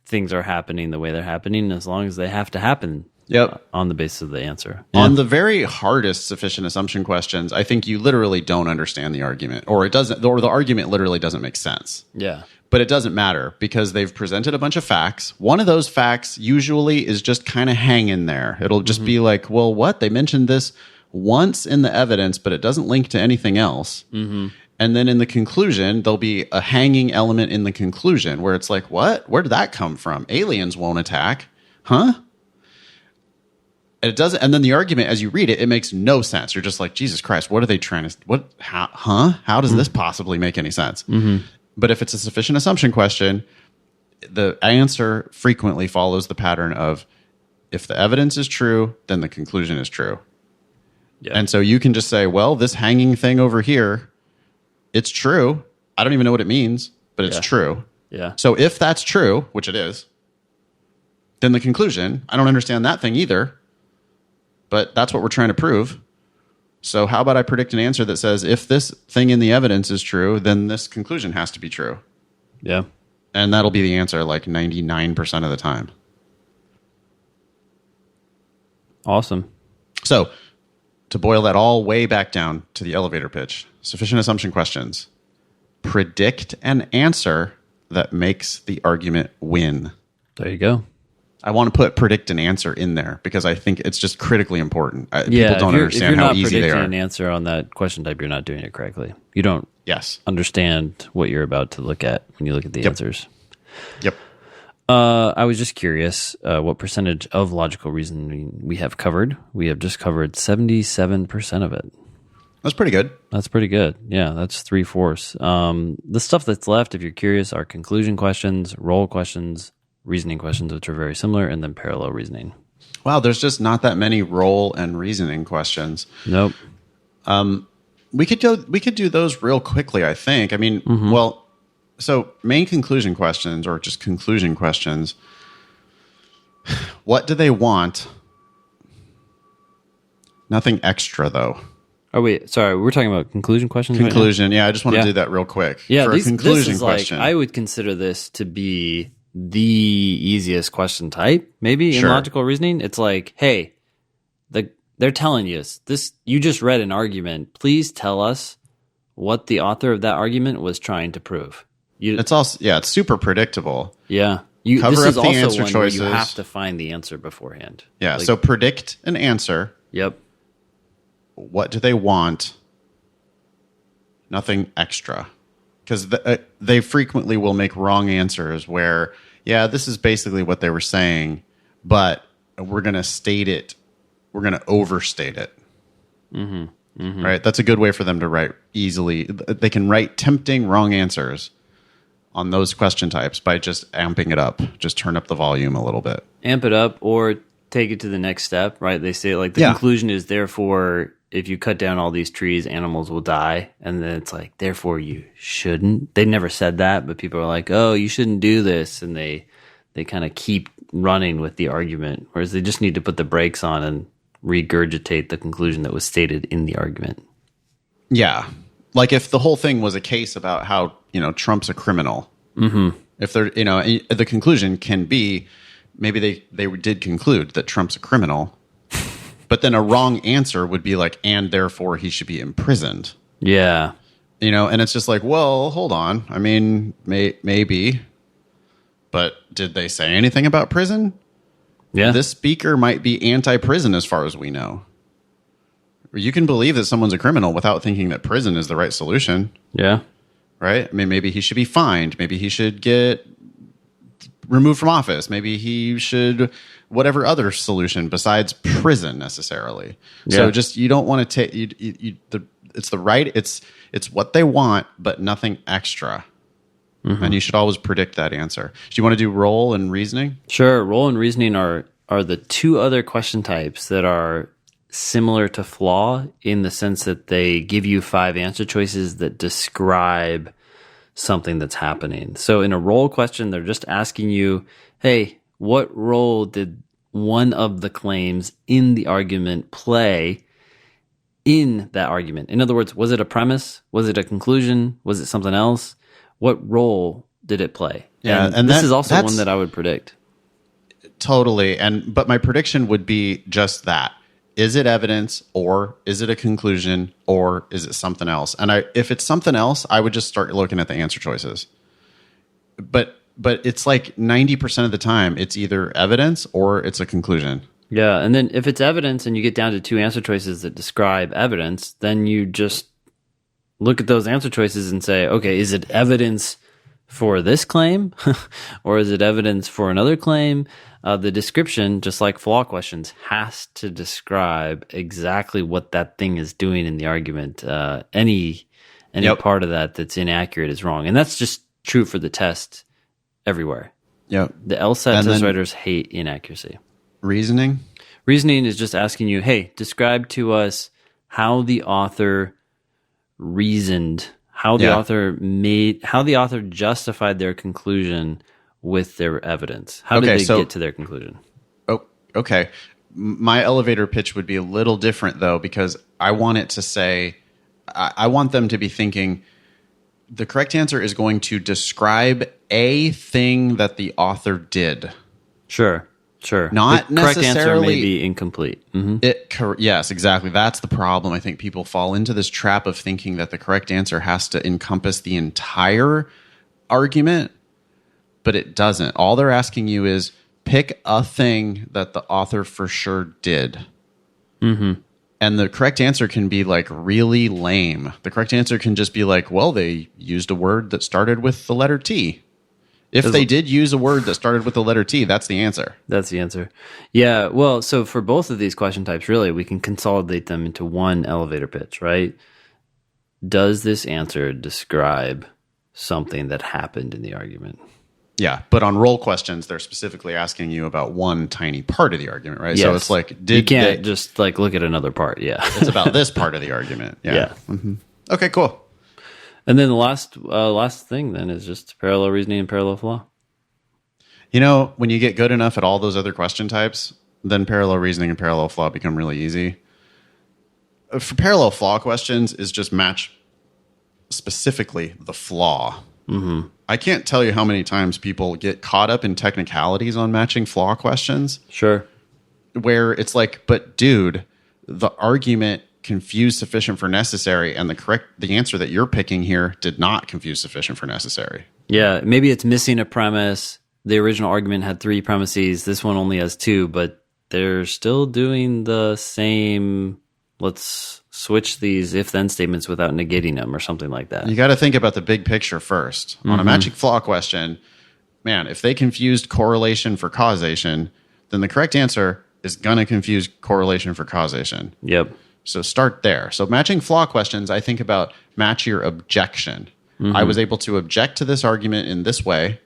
things are happening the way they're happening, as long as they have to happen. Yep. On the basis of the answer. Yeah. On the very hardest sufficient assumption questions, I think you literally don't understand the argument, or the argument literally doesn't make sense. Yeah. But it doesn't matter, because they've presented a bunch of facts. One of those facts usually is just kind of hanging there. It'll just be like, well, what? They mentioned this once in the evidence, but it doesn't link to anything else. Mm-hmm. And then in the conclusion, there'll be a hanging element in the conclusion where it's like, what? Where did that come from? Aliens won't attack. Huh? And it doesn't. And then the argument, as you read it, it makes no sense. You're just like, Jesus Christ, what are they trying to? What? How does this possibly make any sense? Mm-hmm. But if it's a sufficient assumption question, the answer frequently follows the pattern of, if the evidence is true, then the conclusion is true. Yeah. And so you can just say, well, this hanging thing over here, it's true. I don't even know what it means, but it's true. Yeah. So if that's true, which it is, then the conclusion, I don't understand that thing either, but that's what we're trying to prove. So how about I predict an answer that says, if this thing in the evidence is true, then this conclusion has to be true. Yeah. And that'll be the answer like 99% of the time. Awesome. So to boil that all way back down to the elevator pitch, sufficient assumption questions. Predict an answer that makes the argument win. There you go. I want to put predict an answer in there because I think it's just critically important. People don't understand how easy they are. If you're not predicting an answer on that question type, you're not doing it correctly. You don't understand what you're about to look at when you look at the answers. Yep. I was just curious what percentage of logical reasoning we have covered. We have just covered 77% of it. That's pretty good. That's pretty good. Yeah, that's 3/4. The stuff that's left, if you're curious, are conclusion questions, role questions, reasoning questions, which are very similar, and then parallel reasoning. Wow, there's just not that many role and reasoning questions. Nope. We could do those real quickly, I think. I mean, well, So main conclusion questions, or just conclusion questions, what do they want? Nothing extra, though. Oh, wait. Sorry. We're talking about conclusion questions Conclusion. Yeah, I just want to do that real quick. Yeah, For a conclusion this is question. I would consider this to be the easiest question type, maybe, in logical reasoning. It's like, hey, they're telling you this. You just read an argument. Please tell us what the author of that argument was trying to prove. It's also, it's super predictable. Yeah. Cover this up is the also answer one choices. where you have to find the answer beforehand. Yeah, so predict an answer. Yep. What do they want? Nothing extra. Because they frequently will make wrong answers where, this is basically what they were saying, but we're going to state it. We're going to overstate it. Mm-hmm. Mm-hmm. Right? That's a good way for them to write easily. They can write tempting wrong answers on those question types by just amping it up. Just turn up the volume a little bit. Amp it up or take it to the next step, right? They say like the conclusion is therefore if you cut down all these trees, animals will die. And then it's like, therefore you shouldn't. They never said that, but people are like, oh, you shouldn't do this. And they kind of keep running with the argument, whereas they just need to put the brakes on and regurgitate the conclusion that was stated in the argument. Yeah. Like if the whole thing was a case about how, Trump's a criminal. Mm-hmm. If they're, the conclusion can be, maybe they did conclude that Trump's a criminal, but then a wrong answer would be like, and therefore he should be imprisoned. Yeah. And it's just like, well, hold on. I mean, maybe, but did they say anything about prison? Yeah. This speaker might be anti-prison as far as we know. You can believe that someone's a criminal without thinking that prison is the right solution. Yeah. Right? I mean, maybe he should be fined. Maybe he should get removed from office. Maybe he should, whatever other solution besides prison necessarily. Yeah. So just, you don't want to take, it's what they want, but nothing extra. Mm-hmm. And you should always predict that answer. Do you want to do role and reasoning? Sure. Role and reasoning are the two other question types that are similar to flaw in the sense that they give you 5 answer choices that describe something that's happening. So in a role question, they're just asking you, hey, what role did one of the claims in the argument play in that argument? In other words, was it a premise? Was it a conclusion? Was it something else? What role did it play? Yeah, and this is also one that I would predict. Totally. But my prediction would be just that. Is it evidence, or is it a conclusion, or is it something else? And if it's something else, I would just start looking at the answer choices. But it's like 90% of the time, it's either evidence or it's a conclusion. Yeah, and then if it's evidence and you get down to 2 answer choices that describe evidence, then you just look at those answer choices and say, okay, is it evidence for this claim or is it evidence for another claim? The description, just like flaw questions, has to describe exactly what that thing is doing in the argument. Any part of that that's inaccurate is wrong. And that's just true for the test everywhere. Yep. The LSAT test writers hate inaccuracy. Reasoning? Reasoning is just asking you, hey, describe to us how the author reasoned, how the author justified their conclusion with their evidence. How did they get to their conclusion? Oh, okay. My elevator pitch would be a little different though, because I want it to say, I want them to be thinking the correct answer is going to describe a thing that the author did. Sure. Not the necessarily. Correct answer may be incomplete. Mm-hmm. Yes, exactly. That's the problem. I think people fall into this trap of thinking that the correct answer has to encompass the entire argument, but it doesn't. All they're asking you is pick a thing that the author for sure did. Mm-hmm. And the correct answer can be like really lame. The correct answer can just be like, well, they used a word that started with the letter T. If they did use a word that started with the letter T, that's the answer. That's the answer. Yeah, well, so for both of these question types, really, we can consolidate them into one elevator pitch, right? Does this answer describe something that happened in the argument? Yeah, but on role questions, they're specifically asking you about one tiny part of the argument, right? Yes. So it's like, you can't just like look at another part, yeah. It's about this part of the argument. Yeah. Yeah. Mm-hmm. Okay, cool. And then the last thing then is just parallel reasoning and parallel flaw. When you get good enough at all those other question types, then parallel reasoning and parallel flaw become really easy. For parallel flaw questions is just match specifically the flaw. Mm-hmm. I can't tell you how many times people get caught up in technicalities on matching flaw questions. Sure. Where it's like, but dude, the argument confused sufficient for necessary, and the answer that you're picking here did not confuse sufficient for necessary. Yeah, maybe it's missing a premise. The original argument had 3 premises. This one only has 2, but they're still doing the same. Let's switch these if-then statements without negating them or something like that. You got to think about the big picture first. Mm-hmm. On a matching flaw question, man, if they confused correlation for causation, then the correct answer is going to confuse correlation for causation. Yep. So start there. So matching flaw questions, I think about match your objection. Mm-hmm. I was able to object to this argument in this way.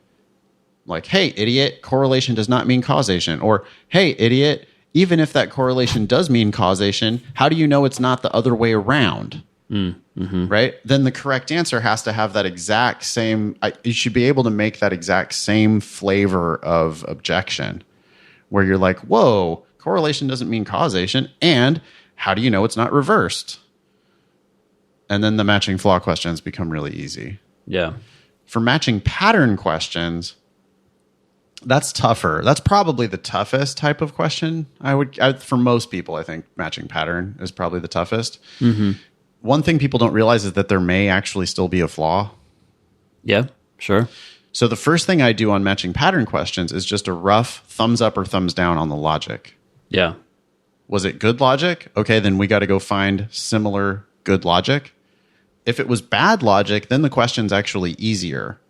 Like, hey, idiot, correlation does not mean causation. Or, hey, idiot, even if that correlation does mean causation, how do you know it's not the other way around? Mm-hmm. Right? Then the correct answer has to have that exact same, you should be able to make that exact same flavor of objection where you're like, whoa, correlation doesn't mean causation. And how do you know it's not reversed? And then the matching flaw questions become really easy. Yeah. For matching pattern questions, that's tougher. That's probably the toughest type of question. For most people, I think matching pattern is probably the toughest. Mm-hmm. One thing people don't realize is that there may actually still be a flaw. Yeah, sure. So the first thing I do on matching pattern questions is just a rough thumbs up or thumbs down on the logic. Yeah. Was it good logic? Okay, then we got to go find similar good logic. If it was bad logic, then the question's actually easier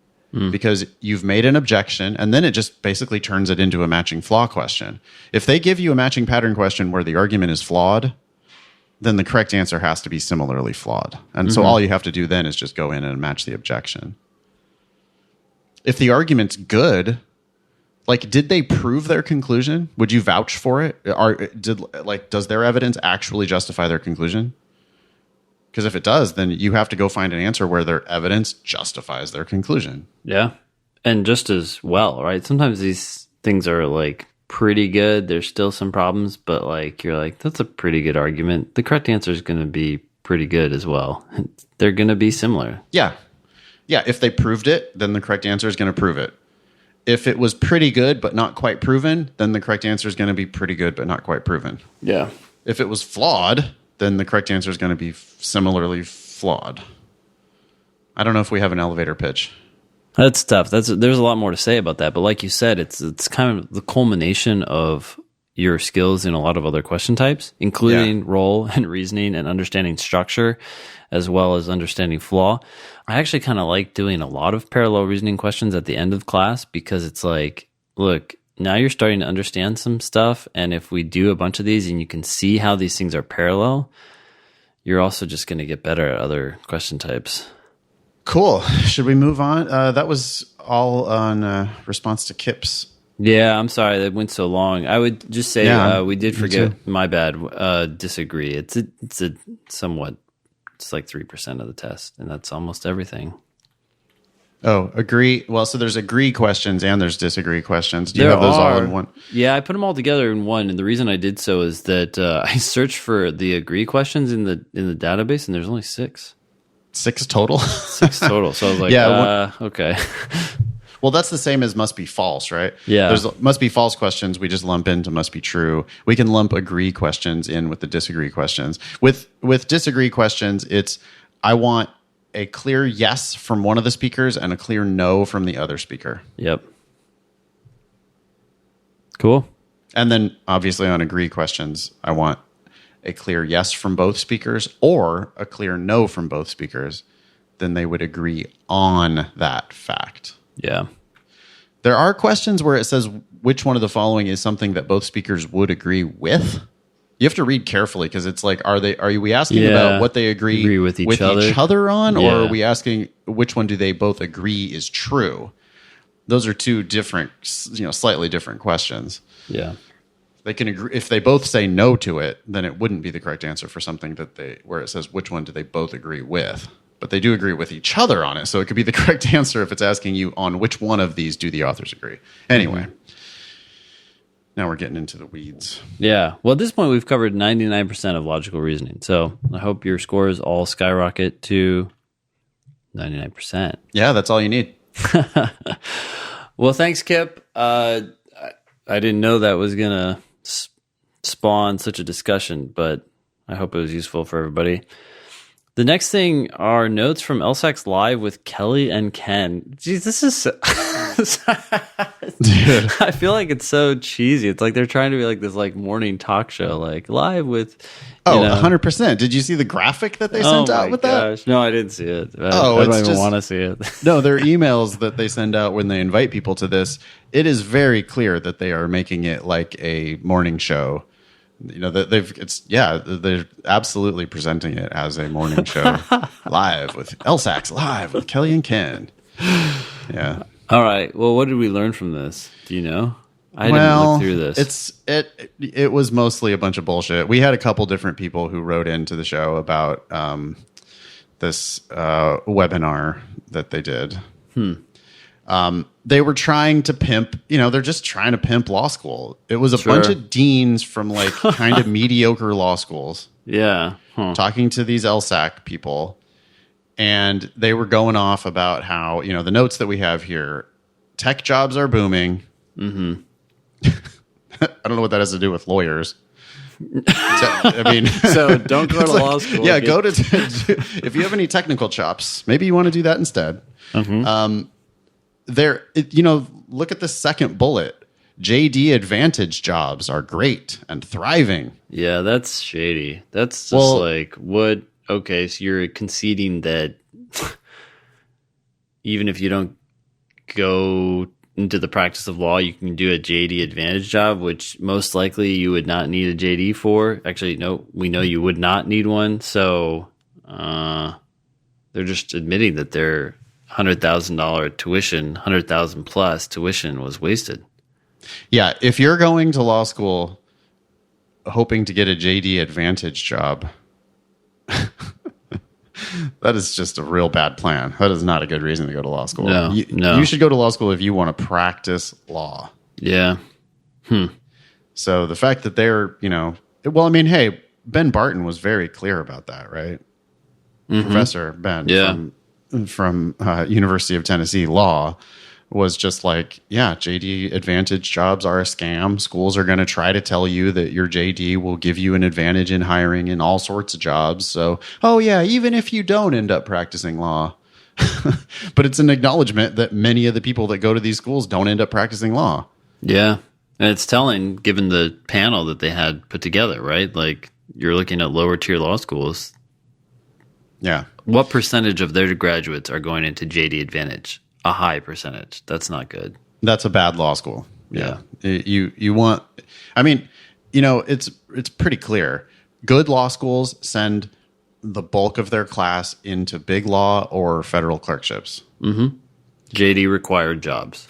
because you've made an objection, and then it just basically turns it into a matching flaw question. If they give you a matching pattern question where the argument is flawed, then the correct answer has to be similarly flawed. And so all you have to do then is just go in and match the objection. If the argument's good, like, did they prove their conclusion? Would you vouch for it? Does their evidence actually justify their conclusion? Because if it does, then you have to go find an answer where their evidence justifies their conclusion. Yeah. And just as well, right? Sometimes these things are like pretty good. There's still some problems, but like you're like, that's a pretty good argument. The correct answer is going to be pretty good as well. They're going to be similar. Yeah. Yeah. If they proved it, then the correct answer is going to prove it. If it was pretty good but not quite proven, then the correct answer is going to be pretty good but not quite proven. Yeah. If it was flawed, then the correct answer is going to be similarly flawed. I don't know if we have an elevator pitch. That's tough. There's a lot more to say about that, but like you said, it's kind of the culmination of your skills in a lot of other question types, including role and reasoning and understanding structure, as well as understanding flaw. I actually kind of like doing a lot of parallel reasoning questions at the end of class because it's like, look, now you're starting to understand some stuff, and if we do a bunch of these and you can see how these things are parallel, you're also just going to get better at other question types. Cool. Should we move on? That was all on response to Kip's. Yeah, I'm sorry that went so long. I would just say we did forget. My bad. Disagree. It's a somewhat. It's like 3% of the test, and that's almost everything. Oh, agree. Well, so there's agree questions and there's disagree questions. Do you have those all in one? Yeah, I put them all together in one, and the reason I did so is that I searched for the agree questions in the database, and there's only 6. 6 total? 6 total. So I was like, okay. Well, that's the same as must be false, right? Yeah. There's must be false questions we just lump into must be true. We can lump agree questions in with the disagree questions. With disagree questions, it's I want a clear yes from one of the speakers and a clear no from the other speaker. Yep. Cool. And then obviously on agree questions, I want a clear yes from both speakers or a clear no from both speakers. Then they would agree on that fact. Yeah. There are questions where it says which one of the following is something that both speakers would agree with. You have to read carefully because it's like, are we asking about what they agree with each other on, or are we asking which one do they both agree is true? Those are two different, slightly different questions. Yeah. They can agree if they both say no to it, then it wouldn't be the correct answer for something where it says which one do they both agree with. but they do agree with each other on it. So it could be the correct answer if it's asking you on which one of these do the authors agree. Anyway, now we're getting into the weeds. Yeah. Well, at this point, we've covered 99% of logical reasoning. So I hope your scores all skyrocket to 99%. Yeah, that's all you need. Well, thanks, Kip. I didn't know that was going to spawn such a discussion, but I hope it was useful for everybody. The next thing are notes from LSAC's Live with Kellye and Ken. Jeez, this is dude. I feel like it's so cheesy. It's like they're trying to be like this like morning talk show, like live with. 100%. Did you see the graphic that they sent out with that? No, I didn't see it. I it's don't even just, want to see it. No, their emails that they send out when they invite people to this, it is very clear that they are making it like a morning show. You know, that they're absolutely presenting it as a morning show live with LSAC's Live with Kellye and Ken. Yeah. All right. Well, what did we learn from this? Do you know? I didn't look through this. It was mostly a bunch of bullshit. We had a couple different people who wrote into the show about this webinar that they did. They were trying to pimp, they're just trying to pimp law school. It was a bunch of deans from like kind of mediocre law schools. Yeah. Talking to these LSAC people. And they were going off about how, the notes that we have here, tech jobs are booming. Mm-hmm. I don't know what that has to do with lawyers. So don't go to law school. Yeah, go to if you have any technical chops, maybe you want to do that instead. Mm-hmm. Look at the second bullet. JD Advantage jobs are great and thriving. Yeah, that's shady. That's just like what? Okay, so you're conceding that even if you don't go into the practice of law, you can do a JD Advantage job, which most likely you would not need a JD for. Actually, no, we know you would not need one. So they're just admitting that their $100,000 tuition, $100,000 plus tuition was wasted. Yeah, if you're going to law school hoping to get a JD Advantage job, that is just a real bad plan. That is not a good reason to go to law school. No. You should go to law school if you want to practice law. Yeah. So the fact that they're, hey, Ben Barton was very clear about that, right? Mm-hmm. Professor Ben from University of Tennessee Law was just like, yeah, JD Advantage jobs are a scam. Schools are going to try to tell you that your JD will give you an advantage in hiring in all sorts of jobs. So, even if you don't end up practicing law. But it's an acknowledgement that many of the people that go to these schools don't end up practicing law. Yeah. And it's telling, given the panel that they had put together, right? Like, you're looking at lower tier law schools. Yeah. What percentage of their graduates are going into JD Advantage? A high percentage. That's not good. That's a bad law school. Yeah. You want, it's pretty clear. Good law schools send the bulk of their class into big law or federal clerkships. Mm-hmm. JD required jobs.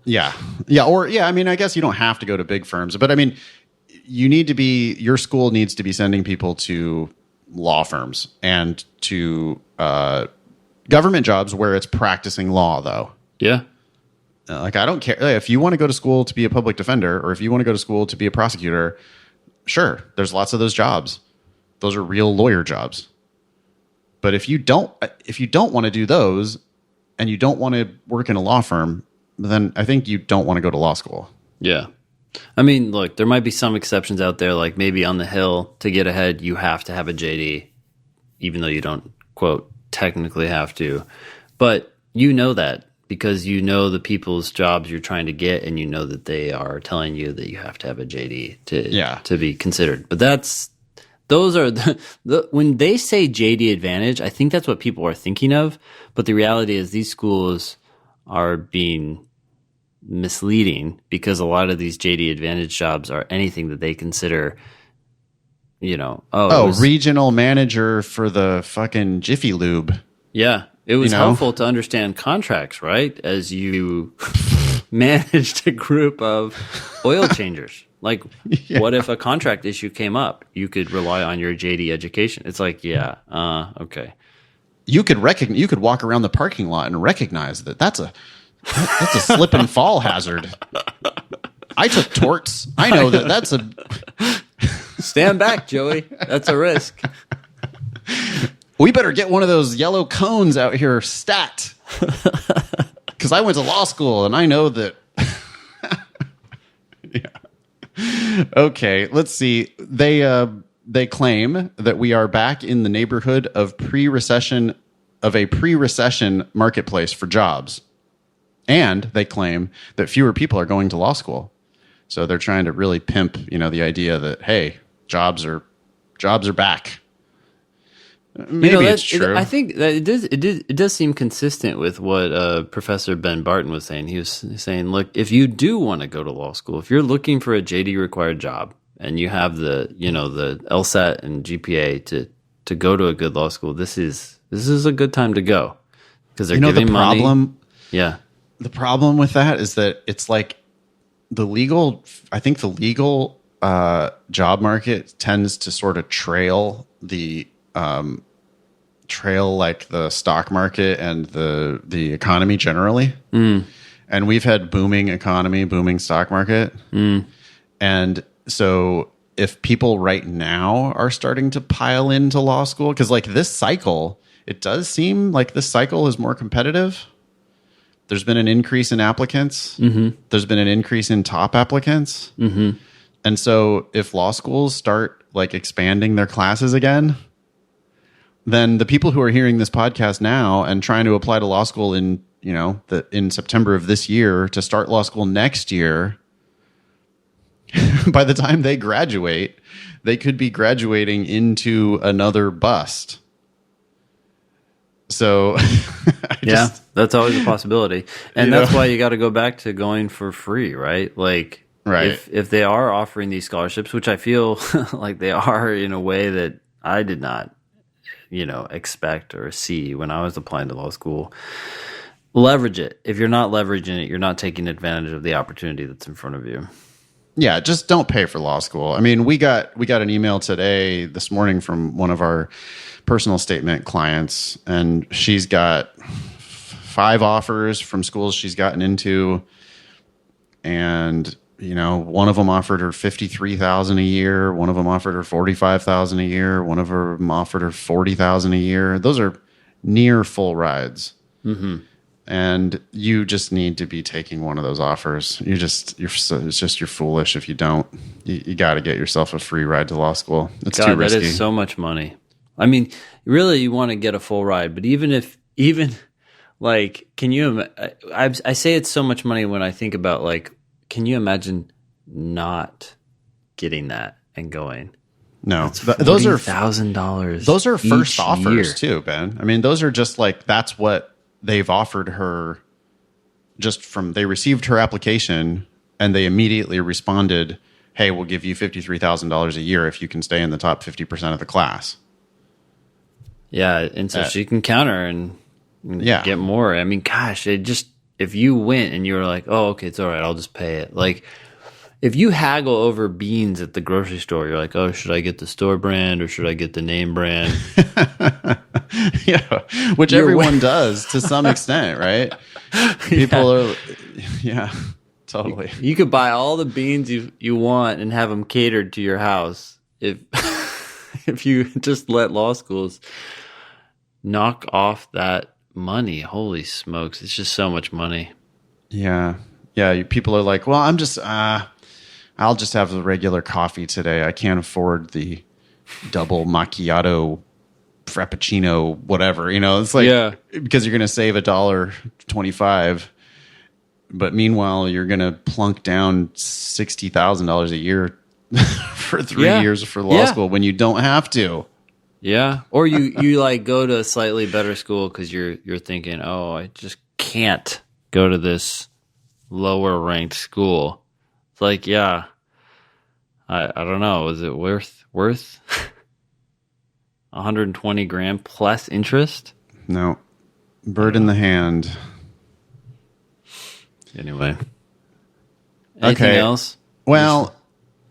Yeah. I guess you don't have to go to big firms, but your school needs to be sending people to law firms and to, government jobs where it's practicing law, though. Yeah. I don't care. If you want to go to school to be a public defender or if you want to go to school to be a prosecutor, sure, there's lots of those jobs. Those are real lawyer jobs. But if you don't want to do those and you don't want to work in a law firm, then I think you don't want to go to law school. Yeah. Look, there might be some exceptions out there, like maybe on the Hill, to get ahead, you have to have a JD, even though you don't, quote, technically have to, but that because the people's jobs you're trying to get, and that they are telling you that you have to have a JD to be considered. But those are when they say JD Advantage, I think that's what people are thinking of. But the reality is these schools are being misleading because a lot of these JD Advantage jobs are anything that they consider. Regional manager for the fucking Jiffy Lube. Yeah, it was helpful to understand contracts, right? As you managed a group of oil changers. Like, what if a contract issue came up? You could rely on your JD education. It's like, okay. you could walk around the parking lot and recognize that that's a slip and fall hazard. I took torts. I know that's a stand back, Joey. That's a risk. We better get one of those yellow cones out here stat. Because I went to law school and I know that. Yeah. Okay, let's see. They claim that we are back in the neighborhood of a pre-recession marketplace for jobs. And they claim that fewer people are going to law school. So they're trying to really pimp, the idea that, hey, jobs are back. Maybe it's true. I think that it does seem consistent with what Professor Ben Barton was saying. He was saying, look, if you do want to go to law school, if you're looking for a JD required job and you have the LSAT and GPA to go to a good law school, this is a good time to go because they're giving money. Yeah. The problem with that is that it's like I think the legal job market tends to sort of trail like the stock market and the economy generally. And we've had booming economy, booming stock market. And so if people right now are starting to pile into law school, because like this cycle, it does seem like this cycle is more competitive. There's been an increase in applicants. There's been an increase in top applicants. And so if law schools start like expanding their classes again, then the people who are hearing this podcast now and trying to apply to law school in September of this year to start law school next year, by the time they graduate, they could be graduating into another bust. So that's always a possibility. And that's why you got to go back to going for free, right? Like, right. If they are offering these scholarships, which I feel like they are in a way that I did not, expect or see when I was applying to law school, leverage it. If you're not leveraging it, you're not taking advantage of the opportunity that's in front of you. Yeah, just don't pay for law school. I mean, we got an email this morning from one of our personal statement clients, and she's got 5 offers from schools she's gotten into, and one of them offered her $53,000 a year, one of them offered her $45,000 a year, one of them offered her $40,000 a year. Those are near full rides. And you just need to be taking one of those offers. You're foolish if you don't. You got to get yourself a free ride to law school. It's too risky. That is so much money. I mean, really, you want to get a full ride, but even like, can you? I say it's so much money when I think about like, can you imagine not getting that and going? No, those are $1,000. Those are first offers too, Ben. I mean, those are just like that's what they've offered her. They received her application and they immediately responded, "Hey, we'll give you $53,000 a year if you can stay in the top 50% of the class." Yeah, and so she can counter and get more. I mean, gosh, if you went and you were like, "Oh, okay, it's all right, I'll just pay it." Like, if you haggle over beans at the grocery store, you're like, "Oh, should I get the store brand or should I get the name brand?" Yeah, which everyone does to some extent, right? People are, totally. You could buy all the beans you want and have them catered to your house if if you just let law schools knock off that money. Holy smokes, it's just so much money. Yeah. People are like, well, I'm just I'll just have the regular coffee today. I can't afford the double macchiato frappuccino, whatever. It's like, because you're going to save $1.25, but meanwhile you're going to plunk down $60,000 a year for 3 years for law school when you don't have to. Yeah. Or you like go to a slightly better school because you're thinking, oh, I just can't go to this lower ranked school. It's like, I don't know. Is it worth 120 grand plus interest? No. Bird in the hand. Anyway. Anything else? Well,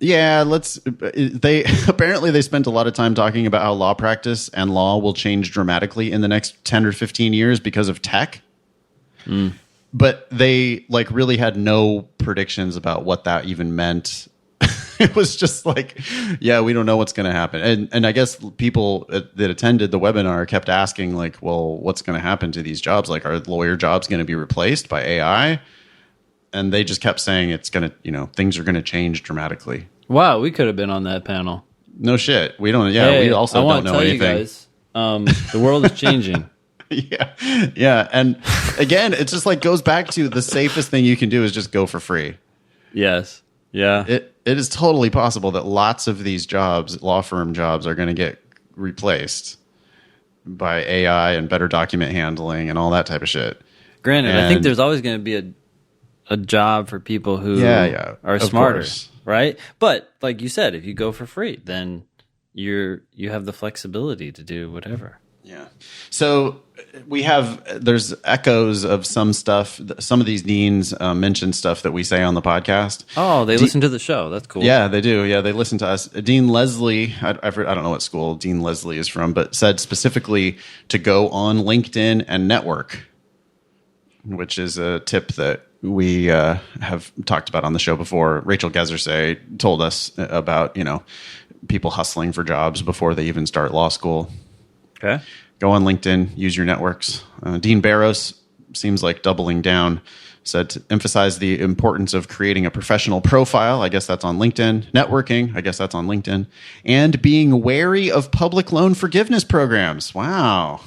Yeah, they apparently they spent a lot of time talking about how law practice and law will change dramatically in the next 10 or 15 years because of tech. But they like really had no predictions about what that even meant. It was just like, yeah, we don't know what's going to happen. And I guess people that attended the webinar kept asking like, well, what's going to happen to these jobs? Like, are lawyer jobs going to be replaced by AI? And they just kept saying it's going to, things are going to change dramatically. Wow, we could have been on that panel. No shit. We don't. Yeah, hey, we also don't know anything. You guys, the world is changing. Yeah. And again, it just like goes back to the safest thing you can do is just go for free. Yes. Yeah. It is totally possible that lots of these jobs, law firm jobs, are going to get replaced by AI and better document handling and all that type of shit. Granted, I think there's always going to be a job for people who are smarter, right? But like you said, if you go for free, then you have the flexibility to do whatever. Yeah. So there's echoes of some stuff. Some of these deans mention stuff that we say on the podcast. Oh, they listen to the show. That's cool. Yeah, they do. Yeah, they listen to us. Dean Leslie, I don't know what school Dean Leslie is from, but said specifically to go on LinkedIn and network, which is a tip that we have talked about on the show before. Rachel Gezersay told us about, people hustling for jobs before they even start law school. Okay. Go on LinkedIn, use your networks. Dean Barros seems like doubling down, said to emphasize the importance of creating a professional profile. I guess that's on LinkedIn. Networking, I guess that's on LinkedIn. And being wary of public loan forgiveness programs. Wow.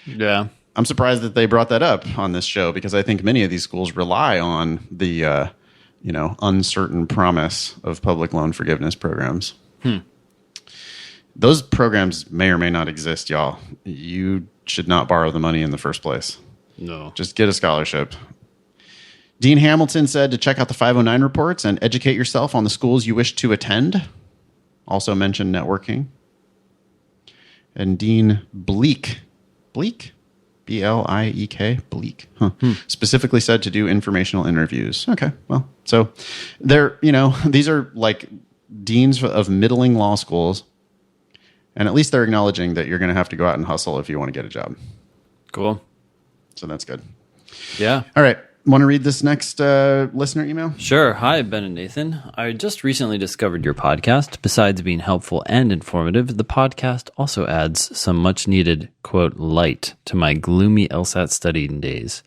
Yeah. I'm surprised that they brought that up on this show because I think many of these schools rely on the, uncertain promise of public loan forgiveness programs. Those programs may or may not exist, y'all. You should not borrow the money in the first place. No. Just get a scholarship. Dean Hamilton said to check out the 509 reports and educate yourself on the schools you wish to attend. Also mentioned networking. And Dean Bleek, B-L-I-E-K, Bleek, specifically said to do informational interviews. Okay, well, so these are like deans of middling law schools. And at least they're acknowledging that you're going to have to go out and hustle if you want to get a job. Cool. So that's good. Yeah. All right. Want to read this next listener email? Sure. Hi, Ben and Nathan. I just recently discovered your podcast. Besides being helpful and informative, the podcast also adds some much needed, quote, light to my gloomy LSAT studying days.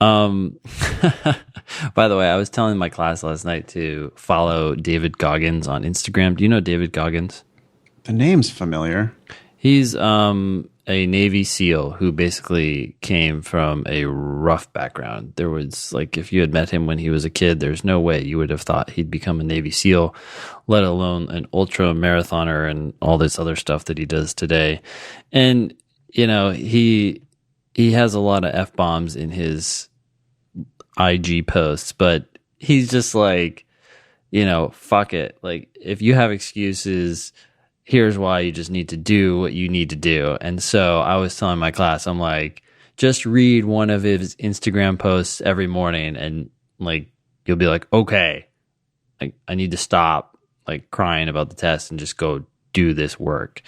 By the way, I was telling my class last night to follow David Goggins on Instagram. Do you know David Goggins? The name's familiar. He's a Navy SEAL who basically came from a rough background. There was, like, if you had met him when he was a kid, there's no way you would have thought he'd become a Navy SEAL, let alone an ultra marathoner and all this other stuff that he does today. And, he has a lot of F-bombs in his IG posts, but he's just like, fuck it. Like, if you have excuses, here's why you just need to do what you need to do. And so I was telling my class, I'm like, just read one of his Instagram posts every morning and like, you'll be like, okay, like I need to stop like crying about the test and just go do this work.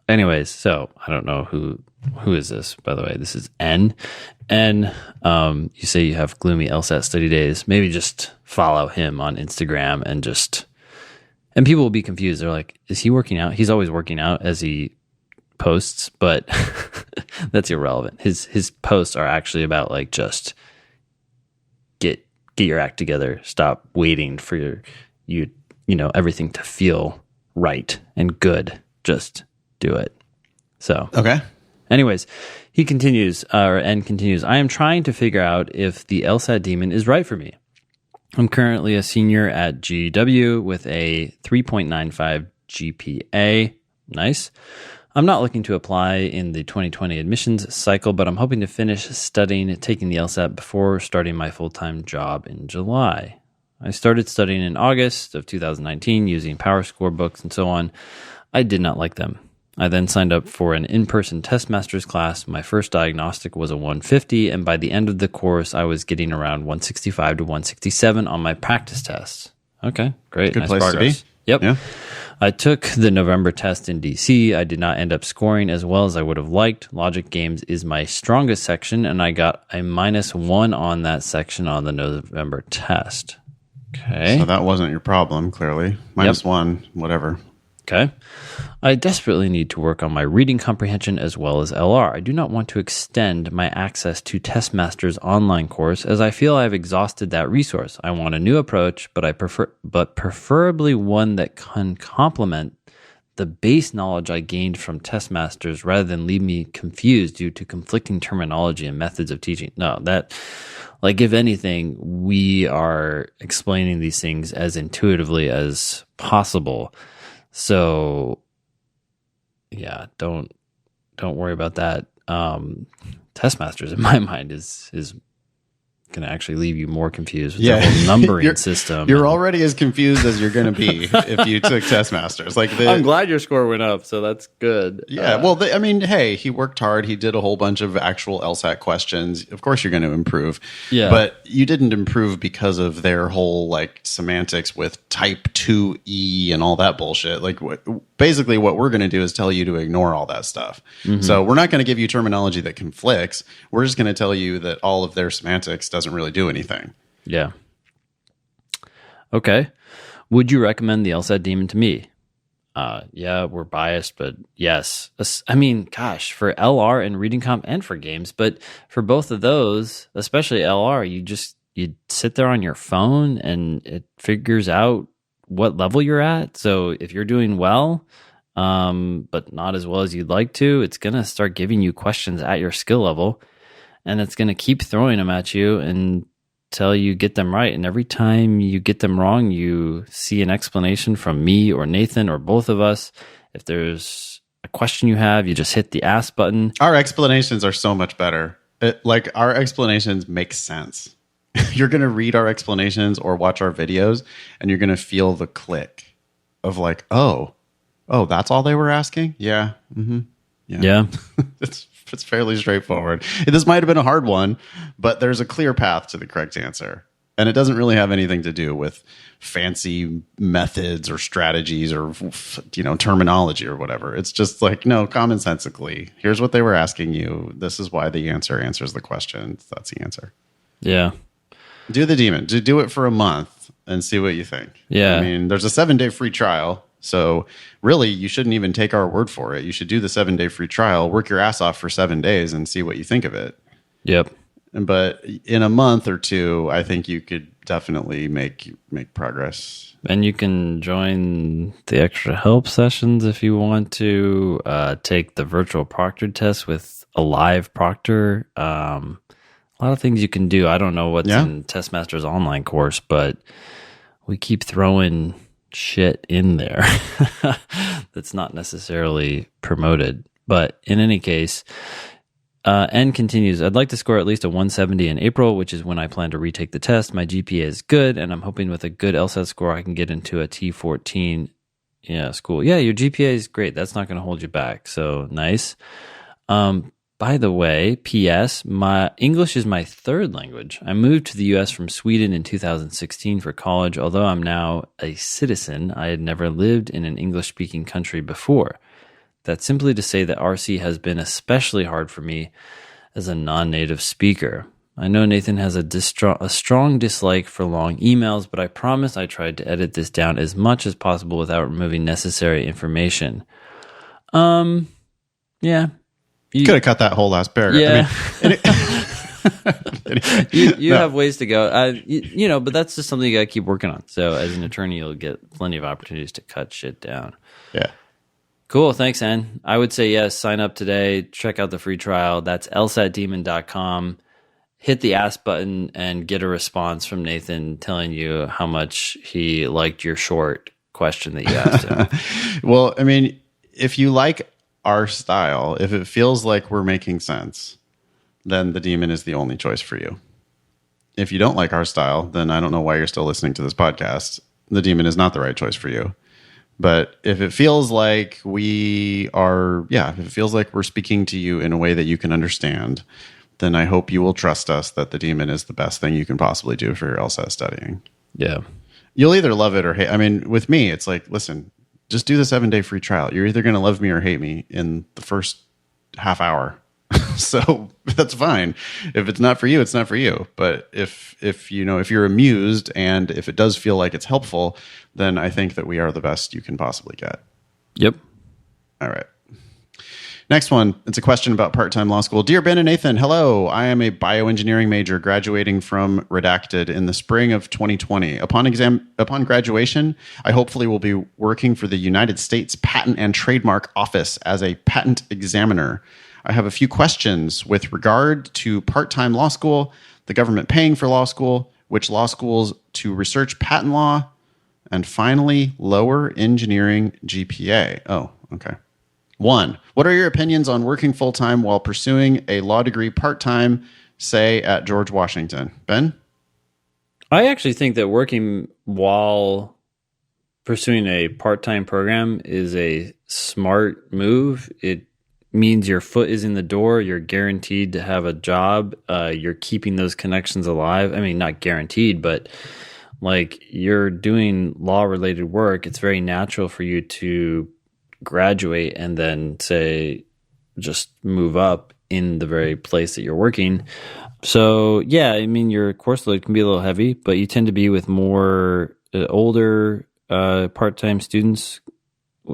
Anyways, so I don't know who is this, by the way. This is N. And you say you have gloomy LSAT study days. Maybe just follow him on Instagram and people will be confused. They're like, is he working out? He's always working out as he posts, but that's irrelevant. His posts are actually about like just get your act together. Stop waiting for everything to feel right and good. Just do it. So okay. Anyways, he continues, N continues. I am trying to figure out if the LSAT Demon is right for me. I'm currently a senior at GW with a 3.95 GPA. Nice. I'm not looking to apply in the 2020 admissions cycle, but I'm hoping to finish studying, taking the LSAT before starting my full-time job in July. I started studying in August of 2019 using PowerScore books and so on. I did not like them. I then signed up for an in-person test master's class. My first diagnostic was a 150, and by the end of the course, I was getting around 165 to 167 on my practice tests. Okay, great. Good nice place progress. to be. Yep. Yeah. I took the November test in DC. I did not end up scoring as well as I would have liked. Logic games is my strongest section, and I got a -1 on that section on the November test. Okay. So that wasn't your problem, clearly. -1, whatever. Okay. I desperately need to work on my reading comprehension as well as LR. I do not want to extend my access to Testmaster's online course as I feel I have exhausted that resource. I want a new approach, but preferably one that can complement the base knowledge I gained from Testmasters rather than leave me confused due to conflicting terminology and methods of teaching. No, that, like, if anything, we are explaining these things as intuitively as possible. So, yeah, don't worry about that. Testmasters, in my mind, is going to actually leave you more confused with the whole numbering system. You're already as confused as you're going to be if you took Testmasters. I'm glad your score went up, so that's good. Yeah, hey, he worked hard. He did a whole bunch of actual LSAT questions. Of course, you're going to improve. Yeah, but you didn't improve because of their whole semantics with type 2E and all that bullshit. Basically, what we're going to do is tell you to ignore all that stuff. Mm-hmm. So we're not going to give you terminology that conflicts. We're just going to tell you that all of their semantics doesn't really do anything. Yeah. Okay. Would you recommend the LSAT Demon to me? Yeah, we're biased, but yes. I mean, gosh, for LR and reading comp and for games, but for both of those, especially LR, you sit there on your phone and it figures out what level you're at. So if you're doing well, but not as well as you'd like to, it's going to start giving you questions at your skill level. And it's going to keep throwing them at you until you get them right. And every time you get them wrong, you see an explanation from me or Nathan or both of us. If there's a question you have, you just hit the ask button. Our explanations are so much better. Our explanations make sense. You're going to read our explanations or watch our videos, and you're going to feel the click of oh, that's all they were asking? Yeah. Mm-hmm. Yeah. It's fairly straightforward. This might have been a hard one, but there's a clear path to the correct answer. And it doesn't really have anything to do with fancy methods or strategies or terminology or whatever. It's just commonsensically, here's what they were asking you. This is why the answer answers the question. That's the answer. Yeah. Do the Demon. Do it for a month and see what you think. Yeah. I mean, there's a 7-day free trial. So really, you shouldn't even take our word for it. You should do the 7-day free trial, work your ass off for 7 days and see what you think of it. Yep. But in a month or two, I think you could definitely make progress. And you can join the extra help sessions if you want to take the virtual proctored test with a live proctor. A lot of things you can do. I don't know what's in Testmaster's online course, but we keep throwing shit in there that's not necessarily promoted. But in any case, N continues, I'd like to score at least a 170 in April, which is when I plan to retake the test. My GPA is good, and I'm hoping with a good LSAT score I can get into a T14 school. Yeah, your GPA is great. That's not going to hold you back. So nice. By the way, P.S., my English is my third language. I moved to the U.S. from Sweden in 2016 for college. Although I'm now a citizen, I had never lived in an English-speaking country before. That's simply to say that RC has been especially hard for me as a non-native speaker. I know Nathan has a strong dislike for long emails, but I promise I tried to edit this down as much as possible without removing necessary information. Yeah. You could have cut that whole last paragraph. Yeah. You have ways to go. But that's just something you got to keep working on. So as an attorney, you'll get plenty of opportunities to cut shit down. Yeah. Cool. Thanks, Ann. I would say yes. Sign up today. Check out the free trial. That's lsatdemon.com. Hit the ask button and get a response from Nathan telling you how much he liked your short question that you asked him. Well, I mean, if you like our style, if it feels like we're making sense, then the Demon is the only choice for you. If you don't like our style, then I don't know why you're still listening to this podcast. The Demon is not the right choice for you. But if it feels like if it feels like we're speaking to you in a way that you can understand, then I hope you will trust us that the Demon is the best thing you can possibly do for your LSAT studying. Yeah. You'll either love it or hate. I mean, with me, it's like, listen, just do the 7-day free trial. You're either going to love me or hate me in the first half hour. So that's fine. If it's not for you, it's not for you. But if you're amused and if it does feel like it's helpful, then I think that we are the best you can possibly get. Yep. All right. Next one. It's a question about part-time law school. Dear Ben and Nathan, hello. I am a bioengineering major graduating from Redacted in the spring of 2020. Upon graduation, I hopefully will be working for the United States Patent and Trademark Office as a patent examiner. I have a few questions with regard to part-time law school, the government paying for law school, which law schools to research patent law, and finally, lower engineering GPA. Oh, okay. 1, what are your opinions on working full-time while pursuing a law degree part-time, say at George Washington? Ben? I actually think that working while pursuing a part-time program is a smart move. It means your foot is in the door. You're guaranteed to have a job. You're keeping those connections alive. I mean, not guaranteed, but like you're doing law-related work. It's very natural for you to graduate and then say just move up in the very place that you're working. So yeah, I mean your course load can be a little heavy, but you tend to be with more older part-time students,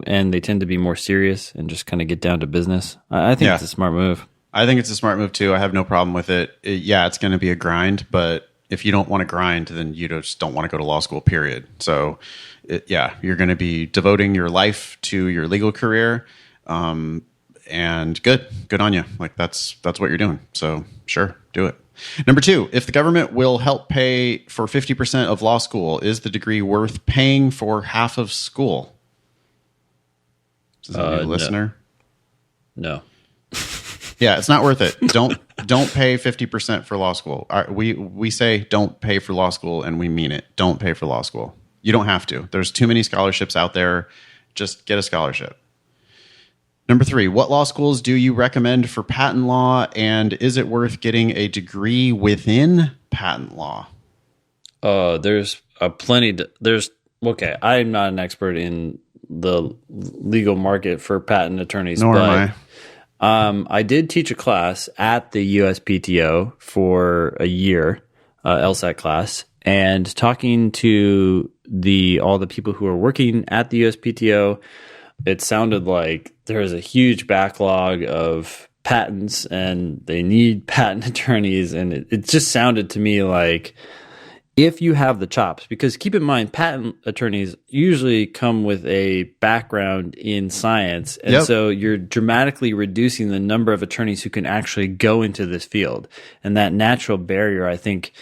and they tend to be more serious and just kind of get down to business. I think it's a smart move. I think it's a smart move too. I have no problem with it. It's going to be a grind, but if you don't want to grind, then you just don't want to go to law school, period. So you're going to be devoting your life to your legal career. And good on you. Like that's what you're doing. So sure, do it. Number 2, if the government will help pay for 50% of law school, is the degree worth paying for half of school? Is that a new listener? No. Yeah, it's not worth it. Don't pay 50% for law school. We say don't pay for law school, and we mean it. Don't pay for law school. You don't have to. There's too many scholarships out there. Just get a scholarship. Number 3, what law schools do you recommend for patent law, and is it worth getting a degree within patent law? There's plenty. Okay, I'm not an expert in the legal market for patent attorneys. Nor am I. I did teach a class at the USPTO for a year, LSAC class, and talking to all the people who are working at the USPTO, it sounded like there is a huge backlog of patents and they need patent attorneys. And it just sounded to me like if you have the chops, because keep in mind, patent attorneys usually come with a background in science. And so you're dramatically reducing the number of attorneys who can actually go into this field. And that natural barrier, I think,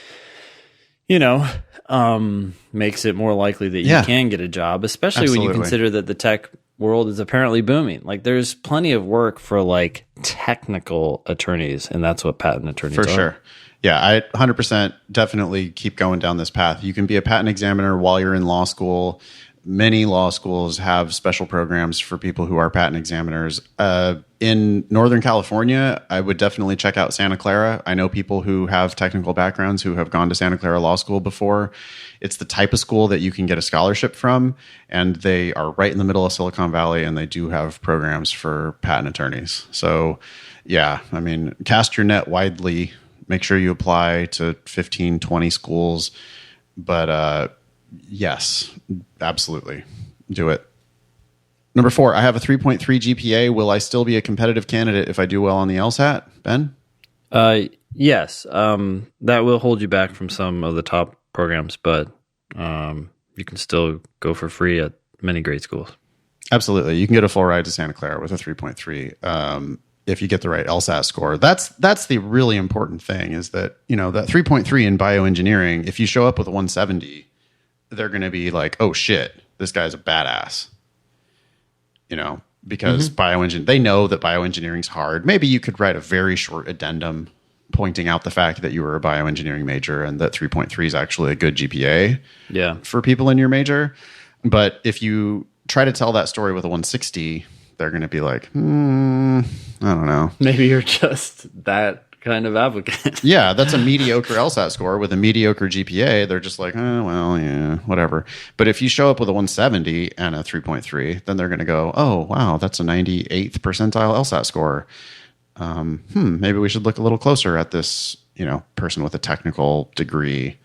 makes it more likely that you can get a job, especially when you consider that the tech world is apparently booming. Like there's plenty of work for like technical attorneys, and that's what patent attorneys are. For sure. Yeah, I 100% definitely keep going down this path. You can be a patent examiner while you're in law school. Many law schools have special programs for people who are patent examiners. In Northern California, I would definitely check out Santa Clara. I know people who have technical backgrounds who have gone to Santa Clara Law School before. It's the type of school that you can get a scholarship from, and they are right in the middle of Silicon Valley, and they do have programs for patent attorneys. So, yeah, I mean, cast your net widely. Make sure you apply to 15, 20 schools. But yes, absolutely. Do it. Number 4, I have a 3.3 GPA. Will I still be a competitive candidate if I do well on the LSAT? Ben? Yes. That will hold you back from some of the top programs, but you can still go for free at many great schools. Absolutely. You can get a full ride to Santa Clara with a 3.3. If you get the right LSAT score. That's the really important thing is that, that 3.3 in bioengineering, if you show up with a 170, they're going to be like, oh shit, this guy's a badass. Because they know that bioengineering's hard. Maybe you could write a very short addendum pointing out the fact that you were a bioengineering major and that 3.3 is actually a good GPA for people in your major. But if you try to tell that story with a 160, they're going to be like, I don't know. Maybe you're just that kind of applicant. Yeah, that's a mediocre LSAT score with a mediocre GPA. They're just like, oh, well, yeah, whatever. But if you show up with a 170 and a 3.3, then they're going to go, oh, wow, that's a 98th percentile LSAT score. Maybe we should look a little closer at this, person with a technical degree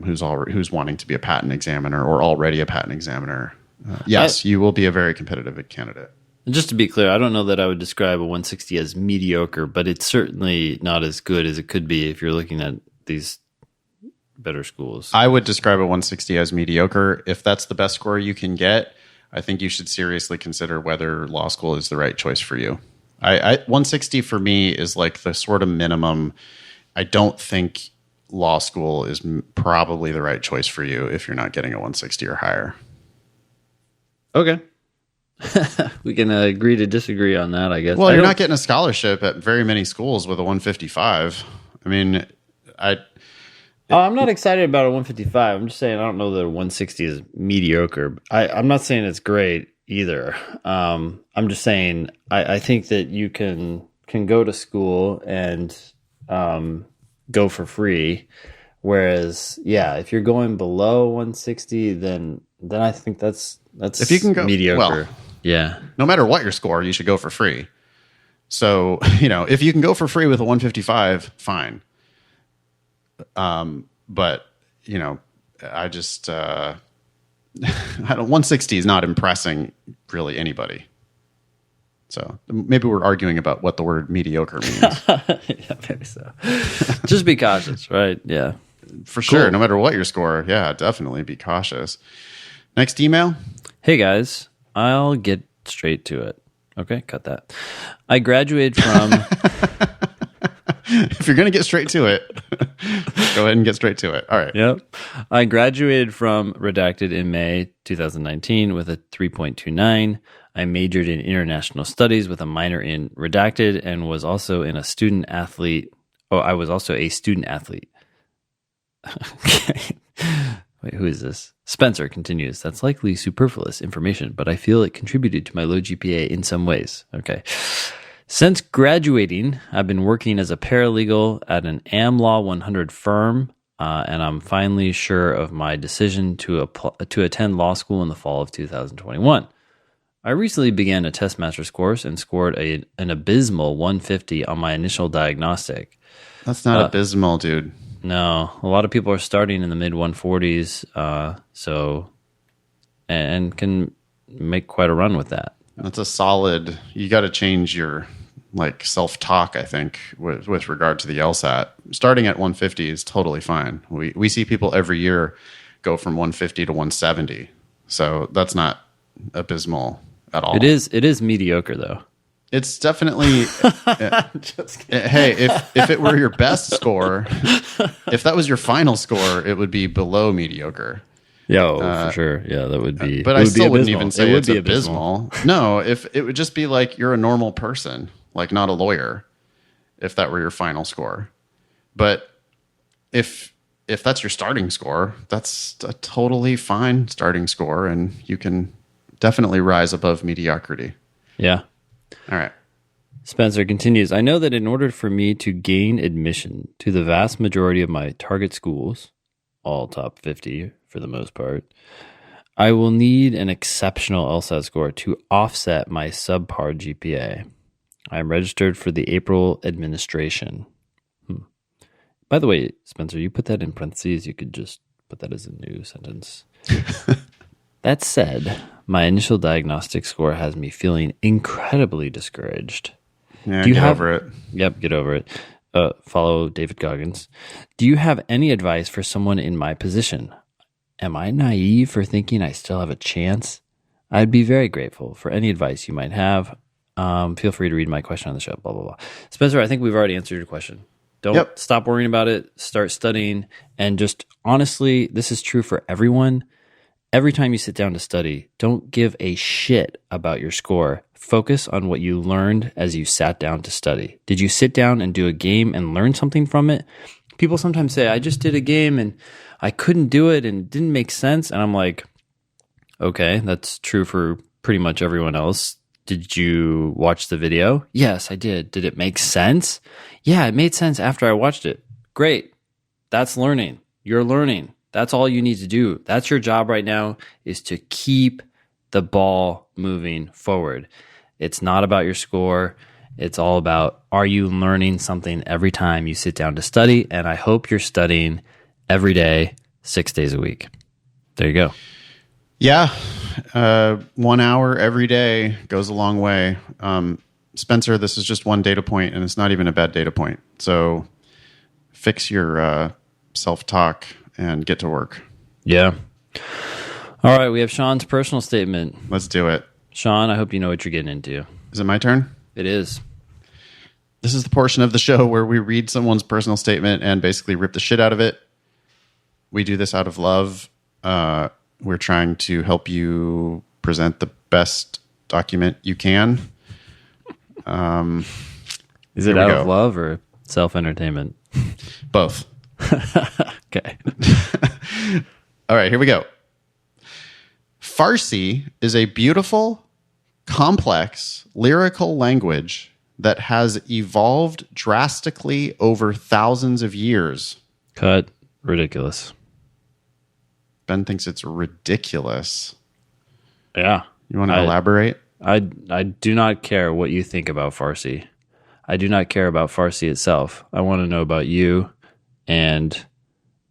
who's wanting to be a patent examiner or already a patent examiner. Yes, you will be a very competitive candidate. Just to be clear, I don't know that I would describe a 160 as mediocre, but it's certainly not as good as it could be if you're looking at these better schools. I would describe a 160 as mediocre. If that's the best score you can get, I think you should seriously consider whether law school is the right choice for you. 160 for me is like the sort of minimum. I don't think law school is probably the right choice for you if you're not getting a 160 or higher. Okay. We can agree to disagree on that, I guess. Well, you're not getting a scholarship at very many schools with a 155. I mean, I'm not excited about a 155. I'm just saying I don't know that a 160 is mediocre. I'm not saying it's great either. I'm just saying I think that you can go to school and go for free. Whereas, if you're going below 160, then I think that's if you can go mediocre. Well, no matter what your score, you should go for free. So, if you can go for free with a 155, fine. But, I just, 160 is not impressing really anybody. So maybe we're arguing about what the word mediocre means. Yeah, maybe so. Just be cautious, right? Yeah. For sure. No matter what your score. Yeah, definitely be cautious. Next email. Hey guys, I'll get straight to it. Okay, cut that. I graduated from... If you're going to get straight to it, go ahead and get straight to it. All right. Yep. I graduated from Redacted in May 2019 with a 3.29. I majored in international studies with a minor in Redacted and was also a student athlete. I was also a student athlete. Okay. Wait, who is this? Spencer continues. That's likely superfluous information, but I feel it contributed to my low GPA in some ways. Okay. Since graduating, I've been working as a paralegal at an AmLaw 100 firm, and I'm finally sure of my decision to attend law school in the fall of 2021. I recently began a test master's course and scored an abysmal 150 on my initial diagnostic. That's not abysmal, dude. No, a lot of people are starting in the mid 140s, and can make quite a run with that. That's a solid. You got to change your self-talk, I think, with regard to the LSAT. Starting at 150 is totally fine. We see people every year go from 150 to 170, so that's not abysmal at all. It is mediocre though. It's definitely. Hey, if it were your best score, if that was your final score, it would be below mediocre. Yeah, for sure. Yeah, that would be. But I still wouldn't even say it's abysmal. No, if it would just be like you're a normal person, like not a lawyer, if that were your final score. But if that's your starting score, that's a totally fine starting score, and you can definitely rise above mediocrity. Yeah. All right. Spencer continues, I know that in order for me to gain admission to the vast majority of my target schools, all top 50 for the most part, I will need an exceptional LSAT score to offset my subpar GPA. I am registered for the April administration. By the way, Spencer, you put that in parentheses. You could just put that as a new sentence. That said, my initial diagnostic score has me feeling incredibly discouraged. Yeah, get over it. Yep, get over it. Follow David Goggins. Do you have any advice for someone in my position? Am I naive for thinking I still have a chance? I'd be very grateful for any advice you might have. Feel free to read my question on the show, blah, blah, blah. Spencer, I think we've already answered your question. Don't stop worrying about it. Start studying. And just honestly, this is true for everyone. Every time you sit down to study, don't give a shit about your score. Focus on what you learned as you sat down to study. Did you sit down and do a game and learn something from it? People sometimes say, I just did a game and I couldn't do it and it didn't make sense. And I'm like, okay, that's true for pretty much everyone else. Did you watch the video? Yes, I did. Did it make sense? Yeah, it made sense after I watched it. Great. That's learning. You're learning. That's all you need to do. That's your job right now, is to keep the ball moving forward. It's not about your score. It's all about, are you learning something every time you sit down to study? And I hope you're studying every day, 6 days a week. There you go. Yeah. 1 hour every day goes a long way. Spencer, this is just one data point, and it's not even a bad data point. So fix your self-talk and get to work. Yeah. All right, we have Sean's personal statement. Let's do it. Sean, I hope you know what you're getting into. Is it my turn? It is. This is the portion of the show where we read someone's personal statement and basically rip the shit out of it. We do this out of love. We're trying to help you present the best document you can. Is it out of love or self-entertainment? Both. Okay. All right, here we go. Farsi is a beautiful, complex, lyrical language that has evolved drastically over thousands of years. Cut. Ridiculous. Ben thinks it's ridiculous. Yeah. You want to elaborate? I do not care what you think about Farsi. I do not care about Farsi itself. I want to know about you. And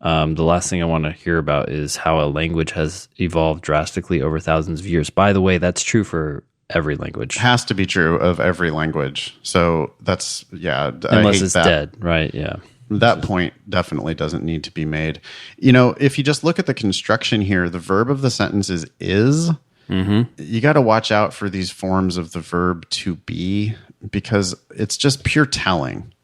the last thing I want to hear about is how a language has evolved drastically over thousands of years. By the way, that's true for every language. Has to be true of every language. So that's, yeah. Unless it's dead, right? Yeah. That point definitely doesn't need to be made. You know, if you just look at the construction here, the verb of the sentence is. Mm-hmm. You got to watch out for these forms of the verb to be, because it's just pure telling.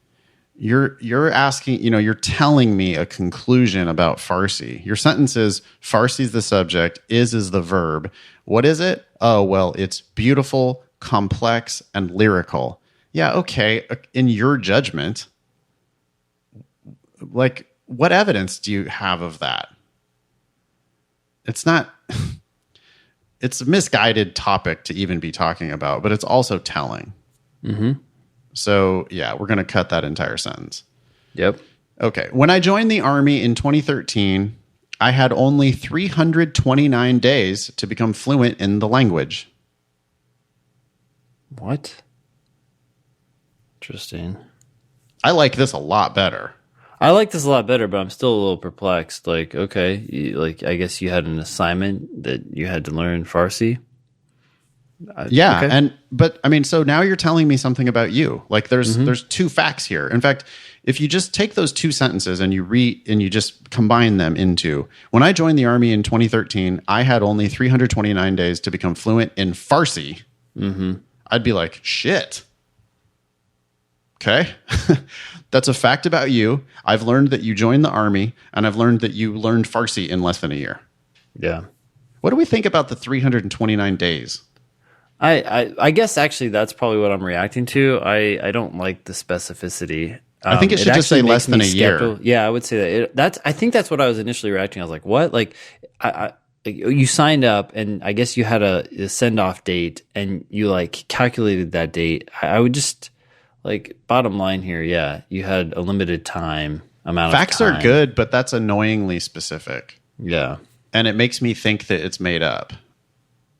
You're asking, you're telling me a conclusion about Farsi. Your sentence is Farsi's the subject, is the verb. What is it? Oh, well, it's beautiful, complex, and lyrical. Yeah, okay. In your judgment, like, what evidence do you have of that? It's not, it's a misguided topic to even be talking about, but it's also telling. Mm-hmm. So, yeah, we're going to cut that entire sentence. Yep. Okay. When I joined the Army in 2013, I had only 329 days to become fluent in the language. What? Interesting. I like this a lot better. I like this a lot better, but I'm still a little perplexed. Like, okay, I guess you had an assignment that you had to learn Farsi. Yeah, okay. But I mean, so now you're telling me something about you. Like, there's two facts here. In fact, if you just take those two sentences and you just combine them into, when I joined the Army in 2013, I had only 329 days to become fluent in Farsi. Mm-hmm. I'd be like, shit. Okay. That's a fact about you. I've learned that you joined the Army, and I've learned that you learned Farsi in less than a year. Yeah. What do we think about the 329 days? I guess actually that's probably what I'm reacting to. I don't like the specificity. I think it should just say less than a year. Yeah, I would say that. I think that's what I was initially reacting. I was like, what? Like, you signed up, and I guess you had a send off date, and you like calculated that date. I would just, like, bottom line here, yeah, you had a limited amount of time. Facts are good, but that's annoyingly specific. Yeah. And it makes me think that it's made up.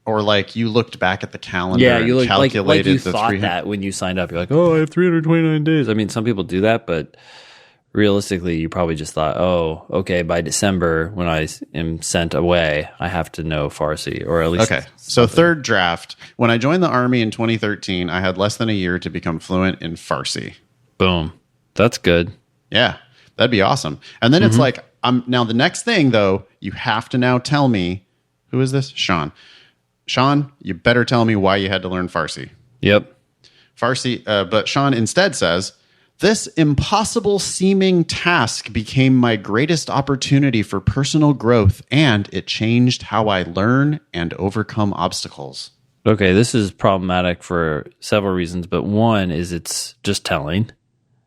Or like you looked back at the calendar and calculated like you thought that when you signed up. You're like, oh, I have 329 days. I mean, some people do that, but realistically, you probably just thought, oh, okay, by December, when I am sent away, I have to know Farsi, or at least. Okay, so third draft. When I joined the Army in 2013, I had less than a year to become fluent in Farsi. Boom. That's good. Yeah, that'd be awesome. And then it's like, now the next thing, though, you have to now tell me, who is this? Sean, you better tell me why you had to learn Farsi. Yep. Farsi, but Sean instead says, this impossible seeming task became my greatest opportunity for personal growth, and it changed how I learn and overcome obstacles. Okay, this is problematic for several reasons, but one is it's just telling.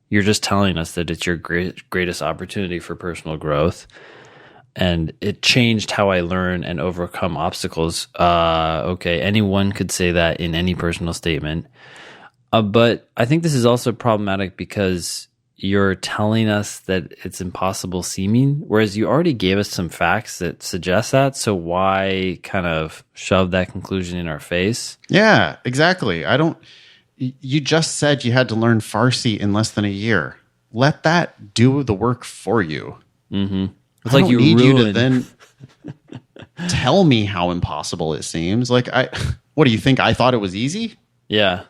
You're just telling us that it's your greatest opportunity for personal growth. and it changed how I learn and overcome obstacles. Okay, anyone could say that in any personal statement. But I think this is also problematic because you're telling us that it's impossible seeming, whereas you already gave us some facts that suggest that. So why kind of shove that conclusion in our face? Yeah, exactly. You just said you had to learn Farsi in less than a year. Let that do the work for you. Mm-hmm. It's I like don't you need you to then tell me how impossible it seems. Like, what do you think? I thought it was easy? Yeah.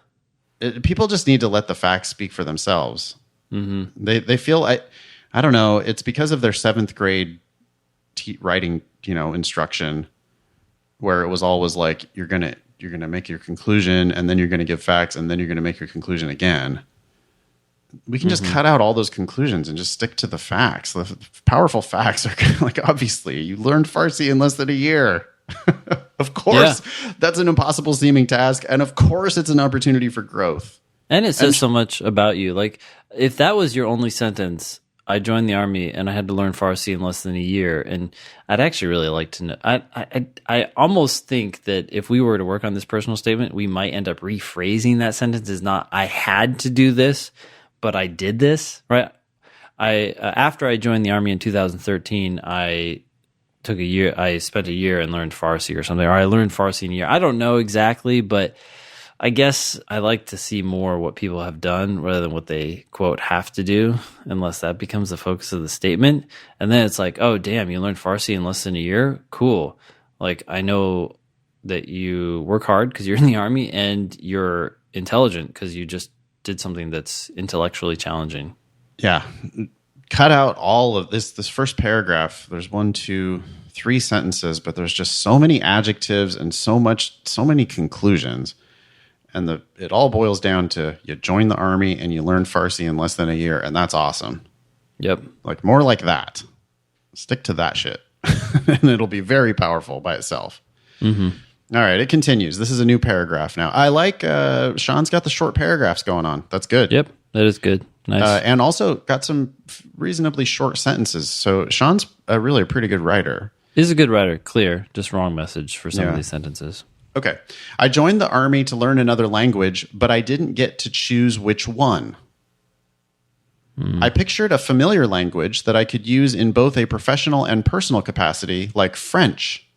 People just need to let the facts speak for themselves. Mm-hmm. They feel, I don't know, it's because of their 7th grade writing, instruction, where it was always like, you're gonna make your conclusion, and then you're gonna give facts, and then you're gonna make your conclusion again. We can just cut out all those conclusions and just stick to the facts. The powerful facts are like, obviously, you learned Farsi in less than a year. Of course, that's an impossible seeming task. And of course, it's an opportunity for growth. And it says so much about you. Like, if that was your only sentence, I joined the army and I had to learn Farsi in less than a year. And I'd actually really like to know. I almost think that if we were to work on this personal statement, we might end up rephrasing that sentence as not, I had to do this, but I did this, right? After I joined the army in 2013, I took a year. I spent a year and learned Farsi or something, or I learned Farsi in a year. I don't know exactly, but I guess I like to see more what people have done rather than what they, quote, have to do, unless that becomes the focus of the statement. And then it's like, oh, damn, you learned Farsi in less than a year? Cool. Like, I know that you work hard because you're in the army, and you're intelligent because you just did something that's intellectually challenging. Yeah. Cut out all of this first paragraph. There's 1, 2, 3 sentences, but there's just so many adjectives and so many conclusions. And it all boils down to you join the army and you learn Farsi in less than a year, and that's awesome. Yep. Like, more like that. Stick to that shit. And it'll be very powerful by itself. Mm-hmm. All right, it continues. This is a new paragraph now. I like Sean's got the short paragraphs going on. That's good. Yep, that is good. Nice. And also got some reasonably short sentences. So Sean's really a pretty good writer. He's a good writer. Clear, just wrong message for some of these sentences. Okay. I joined the army to learn another language, but I didn't get to choose which one. I pictured a familiar language that I could use in both a professional and personal capacity, like French.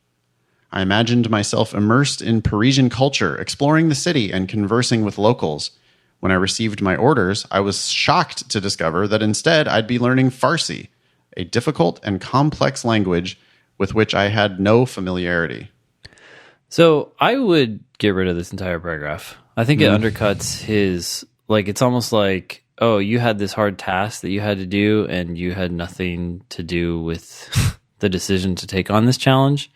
I imagined myself immersed in Parisian culture, exploring the city and conversing with locals. When I received my orders, I was shocked to discover that instead I'd be learning Farsi, a difficult and complex language with which I had no familiarity. So I would get rid of this entire paragraph. I think it undercuts his, like, it's almost like, oh, you had this hard task that you had to do and you had nothing to do with the decision to take on this challenge.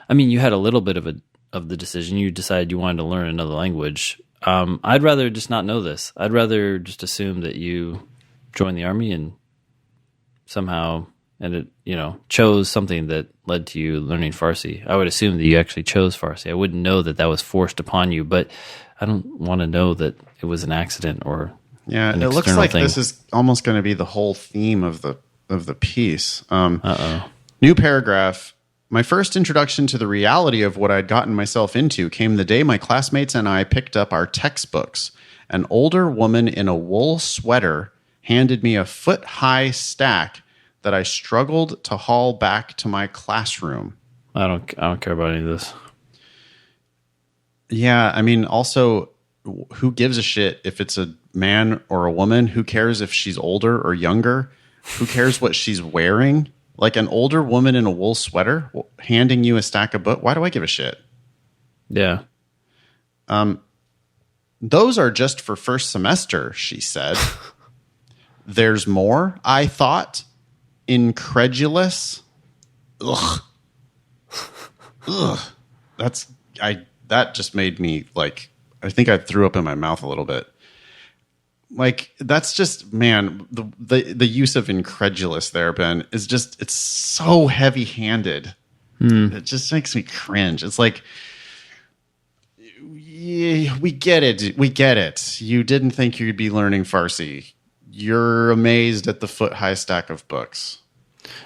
I mean, you had a little bit of the decision. You decided you wanted to learn another language. I'd rather just not know this. I'd rather just assume that you joined the army and somehow chose something that led to you learning Farsi. I would assume that you actually chose Farsi. I wouldn't know that was forced upon you, but I don't want to know that it was an accident or it looks like this is almost going to be the whole theme of the piece. New paragraph. My first introduction to the reality of what I'd gotten myself into came the day my classmates and I picked up our textbooks. An older woman in a wool sweater handed me a foot-high stack that I struggled to haul back to my classroom. I don't care about any of this. Yeah, I mean, also, who gives a shit if it's a man or a woman? Who cares if she's older or younger? Who cares what she's wearing? Like, an older woman in a wool sweater handing you a stack of books. Why do I give a shit? Yeah. Those are just for first semester, she said. There's more, I thought. Incredulous. Ugh. Ugh. That just made me, like, I think I threw up in my mouth a little bit. Like, that's just, man, the use of incredulous there, Ben, is just, it's so heavy-handed. It just makes me cringe. It's like, yeah, we get it. We get it. You didn't think you'd be learning Farsi. You're amazed at the foot-high stack of books.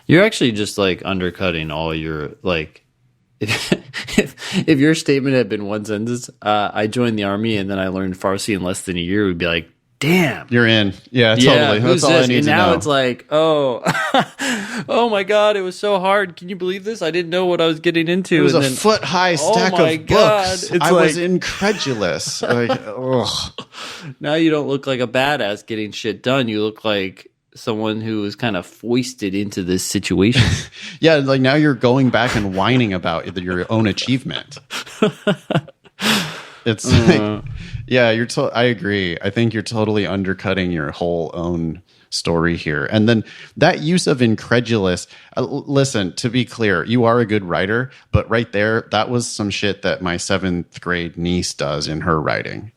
You're actually just like undercutting all your like. If your statement had been one sentence, I joined the army and then I learned Farsi in less than a year, we'd be like, damn, you're in. Yeah, totally. That's all I need to know. And now it's like, oh, oh my God, it was so hard. Can you believe this? I didn't know what I was getting into. It was a foot-high stack of books. I was incredulous. Like, ugh. Now you don't look like a badass getting shit done. You look like someone who was kind of foisted into this situation. Yeah, like now you're going back and whining about your own achievement. It's like, yeah, I agree. I think you're totally undercutting your whole own story here. And then that use of incredulous, listen, to be clear, you are a good writer, but right there, that was some shit that my 7th grade niece does in her writing.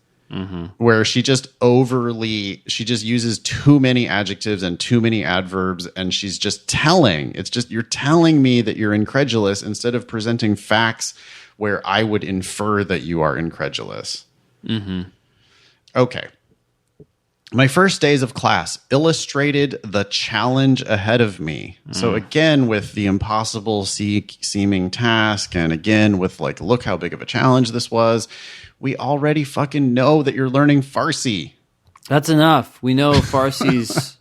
Where she just uses too many adjectives and too many adverbs, and she's just telling. It's just, you're telling me that you're incredulous instead of presenting facts where I would infer that you are incredulous. Okay. My first days of class illustrated the challenge ahead of me. So again, with the impossible seeming task, and again with like, look how big of a challenge this was. We already fucking know that you're learning Farsi. That's enough. We know Farsi's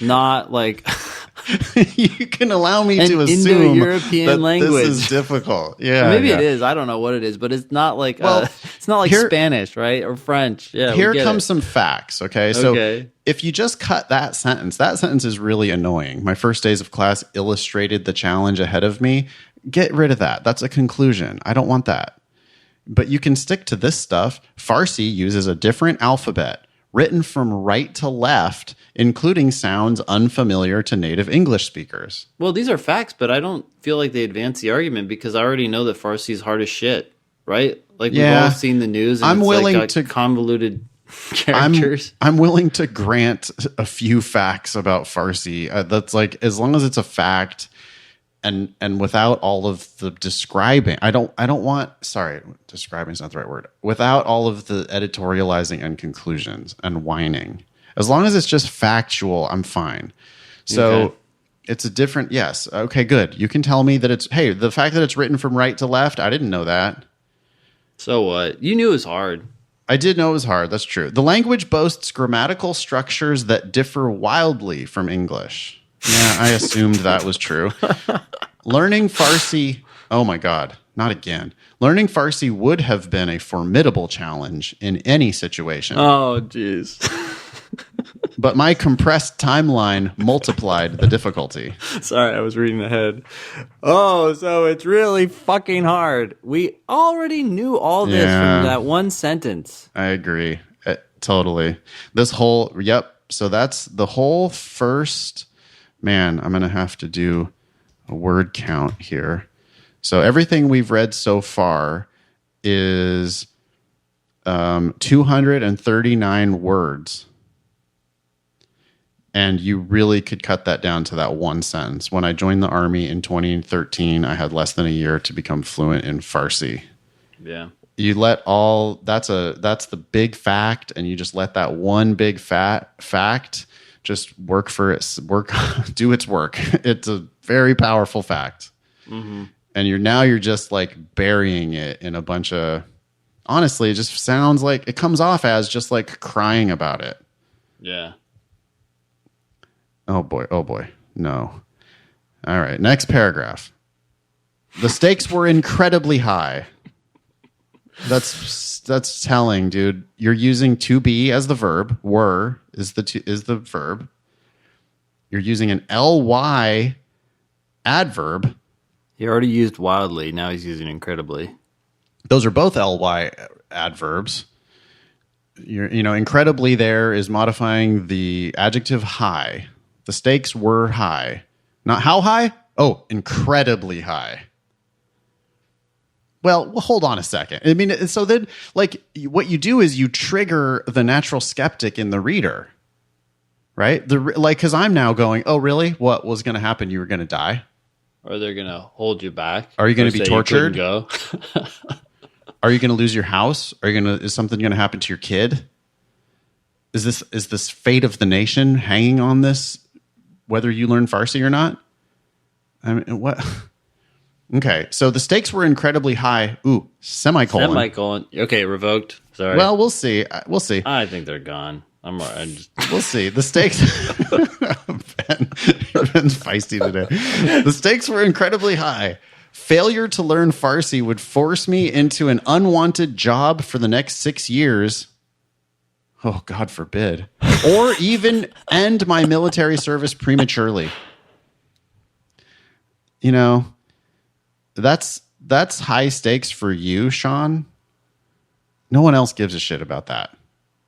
not like... You can allow me to assume Indo-European that language. This is difficult. Yeah, maybe it is. I don't know what it is, but it's not like it's not like Spanish, right, or French. Yeah. Here comes some facts. Okay, so if you just cut that sentence is really annoying. My first days of class illustrated the challenge ahead of me. Get rid of that. That's a conclusion. I don't want that. But you can stick to this stuff. Farsi uses a different alphabet, written from right to left, including sounds unfamiliar to native English speakers. Well, these are facts, but I don't feel like they advance the argument because I already know that Farsi is hard as shit, right? Like, we've all seen the news, and I'm willing to convoluted characters. I'm willing to grant a few facts about Farsi. That's like, as long as it's a fact and without all of the describing. I don't want, sorry, describing is not the right word. Without all of the editorializing and conclusions and whining. As long as it's just factual, I'm fine. So it's a different, yes. Okay, good. You can tell me that it's, hey, the fact that it's written from right to left, I didn't know that. So what? You knew it was hard. I did know it was hard. That's true. The language boasts grammatical structures that differ wildly from English. Yeah, I assumed that was true. Learning Farsi, oh my God, not again. Learning Farsi would have been a formidable challenge in any situation. Oh, jeez. But my compressed timeline multiplied the difficulty. Sorry, I was reading ahead. Oh, so it's really fucking hard. We already knew all this from that one sentence. I agree. Totally. This whole, so that's the whole first, man, I'm going to have to do a word count here. So everything we've read so far is 239 words. And you really could cut that down to that one sentence. When I joined the army in 2013, I had less than a year to become fluent in Farsi. Yeah. You let that's the big fact, and you just let that one big fact just do its work. It's a very powerful fact. Mm-hmm. And you're just like burying it in a bunch of, honestly, it just sounds like, it comes off as just like crying about it. Yeah. Oh boy. No. All right. Next paragraph. The stakes were incredibly high. That's telling, dude. You're using to be as the verb. Were is the verb. You're using an ly adverb. He already used wildly. Now he's using incredibly. Those are both ly adverbs. Incredibly there is modifying the adjective high. The stakes were high. Not how high? Oh, incredibly high. Well, hold on a second. I mean, so then, like, what you do is you trigger the natural skeptic in the reader, right? Because I'm now going, oh, really? What was going to happen? You were going to die? Or they're going to hold you back? Are you going to be tortured? Go? Are you going to lose your house? Is something going to happen to your kid? Is this fate of the nation hanging on this, whether you learn Farsi or not? I mean, what? Okay, so the stakes were incredibly high. Ooh, semicolon. Semicolon. Okay, revoked. Sorry. Well, we'll see. We'll see. I think they're gone. We'll see. The stakes. Ben's feisty today. The stakes were incredibly high. Failure to learn Farsi would force me into an unwanted job for the next 6 years. Oh, God forbid. Or even end my military service prematurely. You know, that's high stakes for you, Sean. No one else gives a shit about that.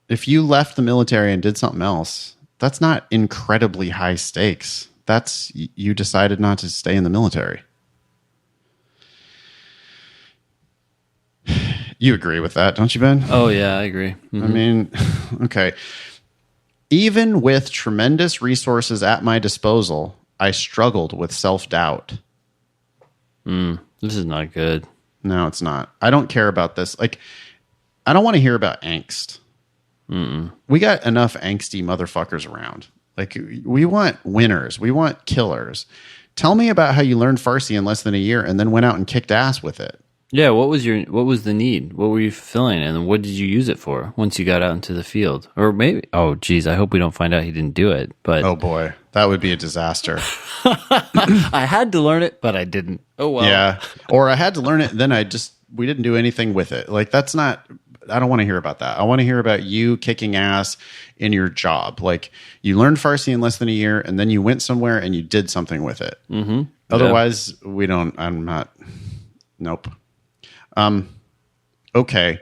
If you left the military and did something else, that's not incredibly high stakes. That's you decided not to stay in the military. You agree with that, don't you, Ben? Oh, yeah, I agree. I mean, okay. Even with tremendous resources at my disposal, I struggled with self-doubt. This is not good. No, it's not. I don't care about this. Like, I don't want to hear about angst. We got enough angsty motherfuckers around. Like, we want winners. We want killers. Tell me about how you learned Farsi in less than a year and then went out and kicked ass with it. Yeah, what was the need? What were you fulfilling, and what did you use it for once you got out into the field? Or maybe, oh geez, I hope we don't find out he didn't do it. But oh boy, that would be a disaster. I had to learn it, but I didn't. Oh well. Yeah, or I had to learn it, then we didn't do anything with it. Like, that's not. I don't want to hear about that. I want to hear about you kicking ass in your job. Like, you learned Farsi in less than a year, and then you went somewhere and you did something with it. Mm-hmm. Otherwise, we don't. I'm not. Nope. Okay.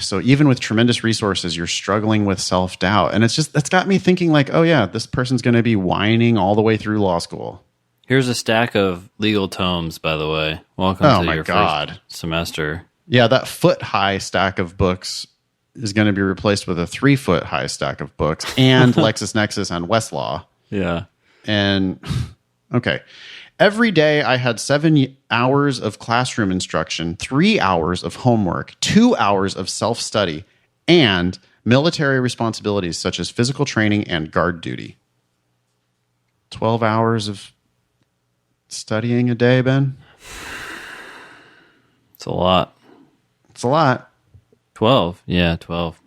So even with tremendous resources, you're struggling with self-doubt. And that's got me thinking like, oh yeah, this person's going to be whining all the way through law school. Here's a stack of legal tomes, by the way. Welcome to your first semester. Yeah, that foot-high stack of books is going to be replaced with a 3-foot-high stack of books and LexisNexis and Westlaw. Yeah. And, okay. Every day I had 7 hours of classroom instruction, 3 hours of homework, 2 hours of self-study, and military responsibilities such as physical training and guard duty. 12 hours of studying a day, Ben? It's a lot. It's a lot. 12. Yeah, 12.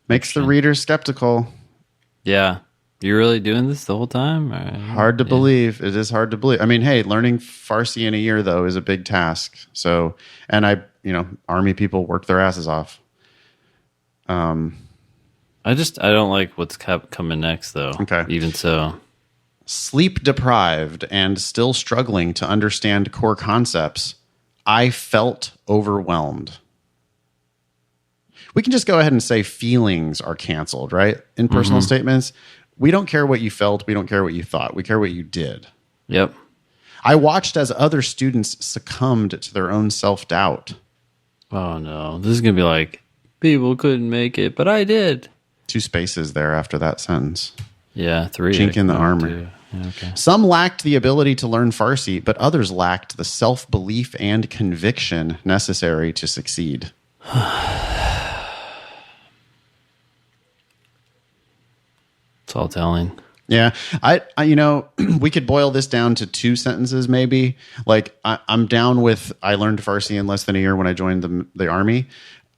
Makes the reader skeptical. Yeah. You're really doing this the whole time? Hard to believe. It is hard to believe. I mean, hey, learning Farsi in a year, though, is a big task. So, and Army people work their asses off. I don't like what's coming next, though. Okay. Even so. Sleep deprived and still struggling to understand core concepts, I felt overwhelmed. We can just go ahead and say feelings are canceled, right? In personal statements. We don't care what you felt. We don't care what you thought. We care what you did. Yep. I watched as other students succumbed to their own self-doubt. Oh, no. This is going to be like, people couldn't make it, but I did. 2 spaces there after that sentence. Yeah, 3. Chink in the armor. Yeah, okay. Some lacked the ability to learn Farsi, but others lacked the self-belief and conviction necessary to succeed. It's all telling. Yeah. I we could boil this down to 2 sentences maybe. Like, I'm down with I learned Farsi in less than a year when I joined the Army.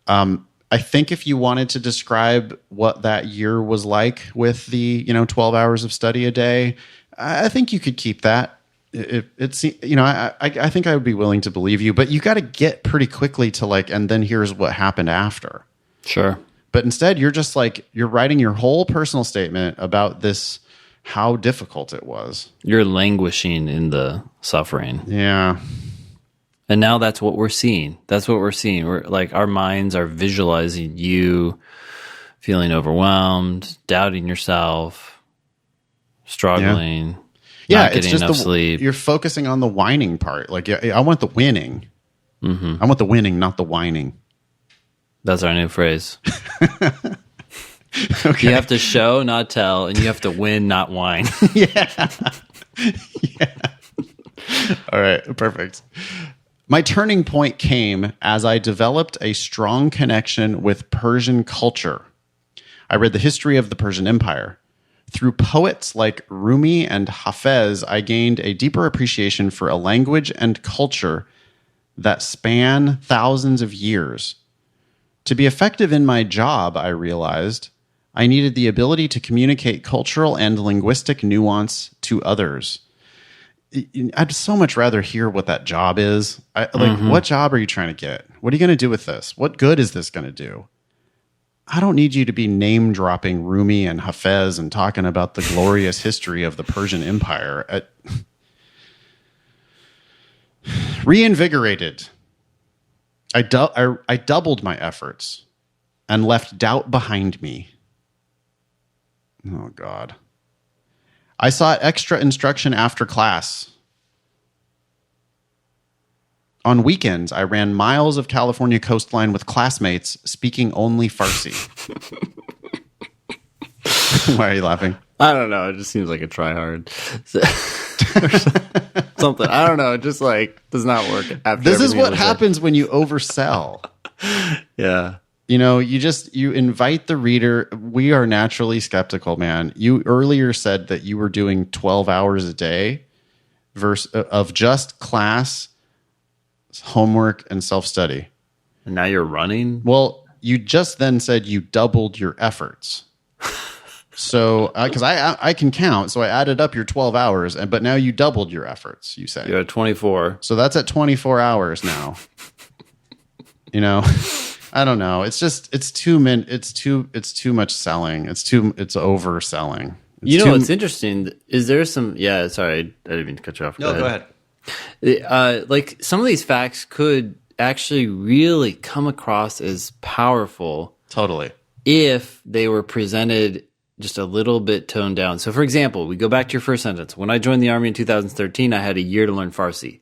I think if you wanted to describe what that year was like with the, 12 hours of study a day, I think you could keep that. I think I would be willing to believe you, but you got to get pretty quickly to and then here's what happened after. Sure. But instead, you're just you're writing your whole personal statement about this, how difficult it was. You're languishing in the suffering. Yeah. And now that's what we're seeing. We're our minds are visualizing you feeling overwhelmed, doubting yourself, struggling, not getting enough sleep. You're focusing on the whining part. I want the winning. Mm-hmm. I want the winning, not the whining. That's our new phrase. Okay. You have to show, not tell, and you have to win, not whine. Yeah. All right. Perfect. My turning point came as I developed a strong connection with Persian culture. I read the history of the Persian Empire. Through poets like Rumi and Hafez, I gained a deeper appreciation for a language and culture that span thousands of years. To be effective in my job, I realized I needed the ability to communicate cultural and linguistic nuance to others. I'd so much rather hear what that job is. What job are you trying to get? What are you going to do with this? What good is this going to do? I don't need you to be name dropping Rumi and Hafez and talking about the glorious history of the Persian Empire. Reinvigorated, I doubled my efforts and left doubt behind me. Oh, God. I sought extra instruction after class. On weekends, I ran miles of California coastline with classmates speaking only Farsi. Why are you laughing? I don't know. It just seems like a try hard. Something. I don't know. It just like does not work. After this is what happens when you oversell. Yeah. You know, you invite the reader. We are naturally skeptical, man. You earlier said that you were doing 12 hours a day of just class, homework, and self-study. And now you're running? Well, you just then said you doubled your efforts. So, because I can count, so I added up your 12 hours, but now you doubled your efforts, you say. You're at 24. So that's at 24 hours now. You know, I don't know. It's just, it's too much selling. It's overselling. What's interesting is there some, sorry, I didn't mean to cut you off. No, go ahead. Like some of these facts could actually really come across as powerful. Totally. If they were presented just a little bit toned down. So for example, we go back to your first sentence. When I joined the Army in 2013, I had a year to learn Farsi.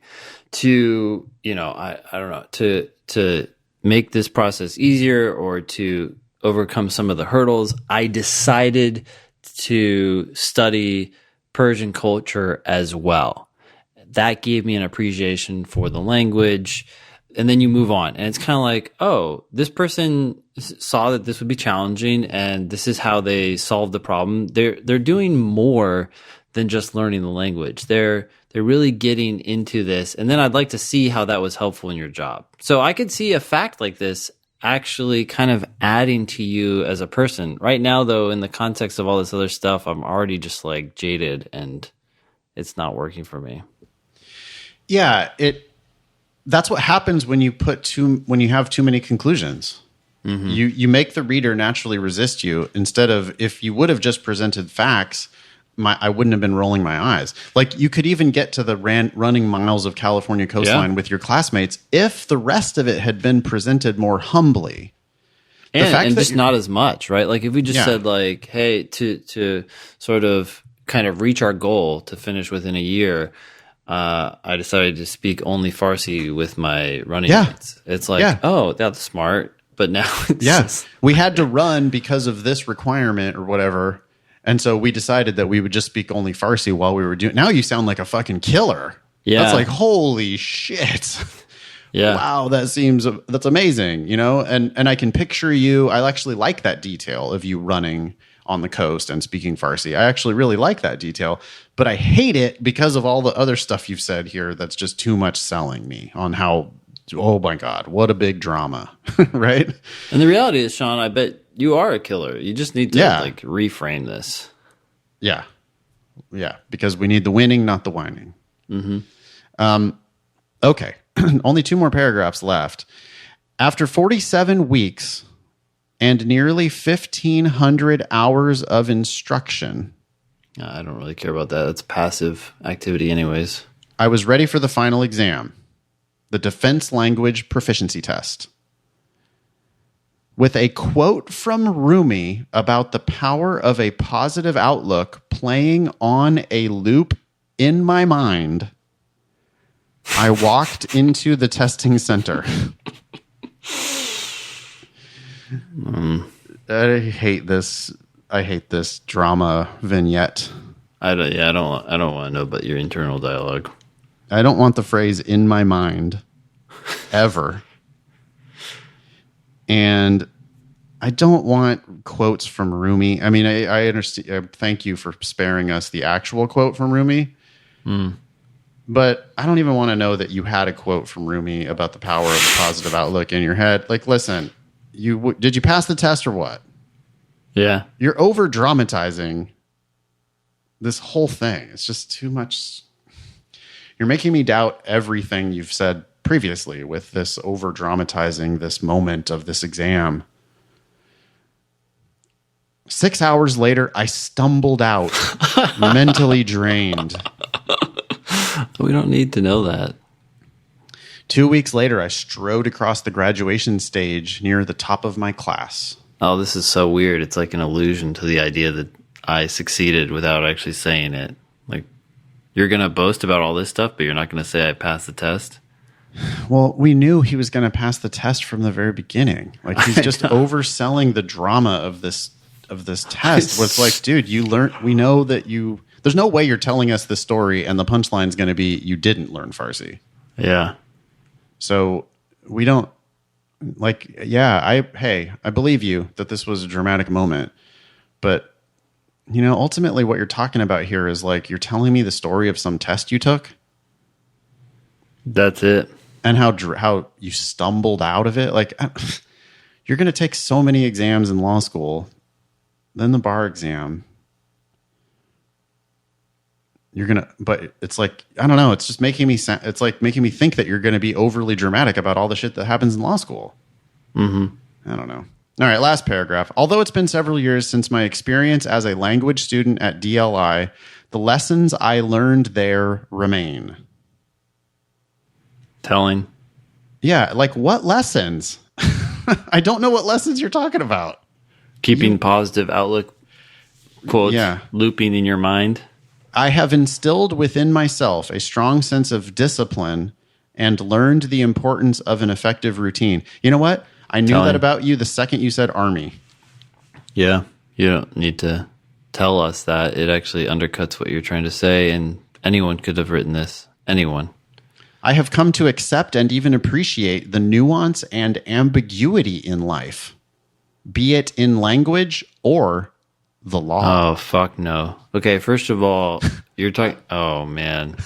To, I don't know, to make this process easier or to overcome some of the hurdles, I decided to study Persian culture as well. That gave me an appreciation for the language. And then you move on. And it's kind of like, oh, this person saw that this would be challenging and this is how they solved the problem. They're doing more than just learning the language. They're really getting into this. And then I'd like to see how that was helpful in your job. So I could see a fact like this actually kind of adding to you as a person. Right now, though, in the context of all this other stuff, I'm already just like jaded and it's not working for me. Yeah, that's what happens when you have too many conclusions. Mm-hmm. You make the reader naturally resist you instead of, if you would have just presented facts, I wouldn't have been rolling my eyes. Like, you could even get to the running miles of California coastline with your classmates if the rest of it had been presented more humbly. And just not as much, right? Like if we just said like, hey, to sort of kind of reach our goal to finish within a year, I decided to speak only Farsi with my running mates. It's like, oh, that's smart. But now it's we had to run because of this requirement or whatever. And so we decided that we would just speak only Farsi while we were doing. Now you sound like a fucking killer. Yeah. That's like, holy shit. Yeah. Wow, that's amazing, And I can picture you. I actually like that detail of you running on the coast and speaking Farsi. I actually really like that detail, but I hate it because of all the other stuff you've said here that's just too much selling me on how, oh my God, what a big drama, right? And the reality is, Sean, I bet you are a killer. You just need to like reframe this. Yeah. Yeah, because we need the winning, not the whining. Mm-hmm. Okay. Only 2 more paragraphs left. After 47 weeks and nearly 1,500 hours of instruction. I don't really care about that. It's passive activity anyways. I was ready for the final exam, the Defense Language Proficiency Test. With a quote from Rumi about the power of a positive outlook playing on a loop in my mind, I walked into the testing center. I hate this. I hate this drama vignette. I don't want to know about your internal dialogue. I don't want the phrase "in my mind" ever. And I don't want quotes from Rumi. I mean, I understand. Thank you for sparing us the actual quote from Rumi. But I don't even want to know that you had a quote from Rumi about the power of a positive outlook in your head. Like, listen, did you pass the test or what? Yeah. You're over dramatizing this whole thing. It's just too much. You're making me doubt everything you've said previously with this over dramatizing this moment of this exam. 6 hours later, I stumbled out, mentally drained. We don't need to know that. 2 weeks later, I strode across the graduation stage near the top of my class. Oh, this is so weird. It's like an allusion to the idea that I succeeded without actually saying it. Like, you're going to boast about all this stuff, but you're not going to say I passed the test? Well, we knew he was going to pass the test from the very beginning. Like, he's just overselling the drama of this test. It's like, dude, you learned. We know that you. There's no way you're telling us this story, and the punchline is going to be you didn't learn Farsi. Yeah. So we don't like. Yeah, I believe you that this was a dramatic moment, but ultimately, what you're talking about here is like you're telling me the story of some test you took. That's it. And how you stumbled out of it. Like, you're going to take so many exams in law school, then the bar exam. But it's like, I don't know. It's just making me, it's like making me think that you're going to be overly dramatic about all the shit that happens in law school. Mm-hmm. I don't know. All right, last paragraph. Although it's been several years since my experience as a language student at DLI, the lessons I learned there remain. Telling. Yeah, like what lessons? I don't know what lessons you're talking about. Keeping positive outlook quotes looping in your mind. I have instilled within myself a strong sense of discipline and learned the importance of an effective routine. You know what? I knew that about you the second you said Army. Yeah, you don't need to tell us that. It actually undercuts what you're trying to say, and anyone could have written this. Anyone. I have come to accept and even appreciate the nuance and ambiguity in life, be it in language or the law. Oh, fuck no. Okay, first of all, you're talking... Oh, man.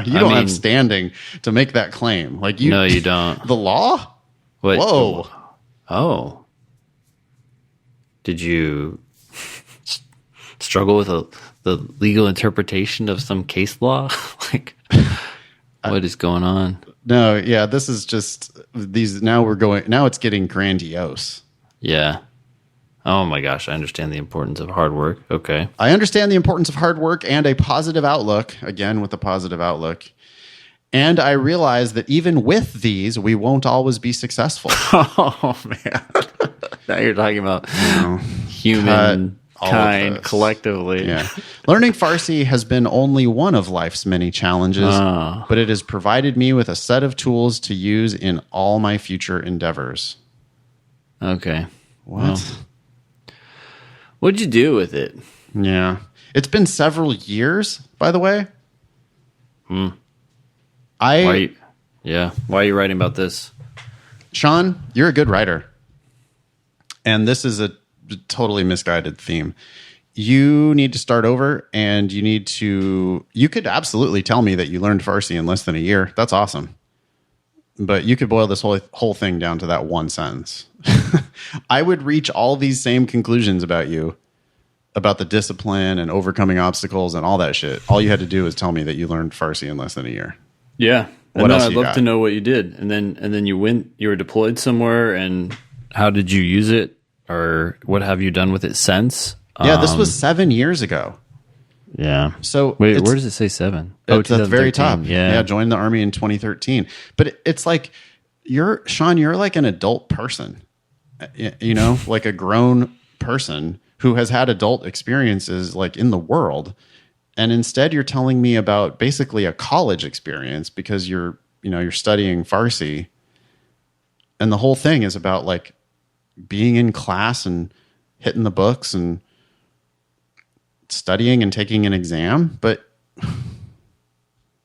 You don't have standing to make that claim. Like you. No, you don't. The law? What? Whoa. Oh. Did you struggle with the legal interpretation of some case law? Like, what is going on? No, yeah, this is just these. Now it's getting grandiose. Yeah. Oh my gosh, I understand the importance of hard work. Okay. I understand the importance of hard work and a positive outlook, again with a positive outlook. And I realize that even with these, we won't always be successful. Oh, man. Now you're talking about humankind collectively. Yeah. Learning Farsi has been only one of life's many challenges, but it has provided me with a set of tools to use in all my future endeavors. Okay. What? Well, what'd you do with it? Yeah. It's been several years, by the way. Why are you writing about this? Sean, you're a good writer. And this is a totally misguided theme. You need to start over, and you could absolutely tell me that you learned Farsi in less than a year. That's awesome. But you could boil this whole thing down to that one sentence. I would reach all these same conclusions about you, about the discipline and overcoming obstacles and all that shit. All you had to do is tell me that you learned Farsi in less than a year. Yeah. What else I'd love to know what you did. And then you were deployed somewhere, and how did you use it, or what have you done with it since? Yeah, this was 7 years ago. Yeah. So wait, where does it say 7? At the very top. Yeah. Joined the Army in 2013. But it's like you're like an adult person, like a grown person who has had adult experiences like in the world. And instead you're telling me about basically a college experience because you're studying Farsi. And the whole thing is about like being in class and hitting the books and studying and taking an exam. But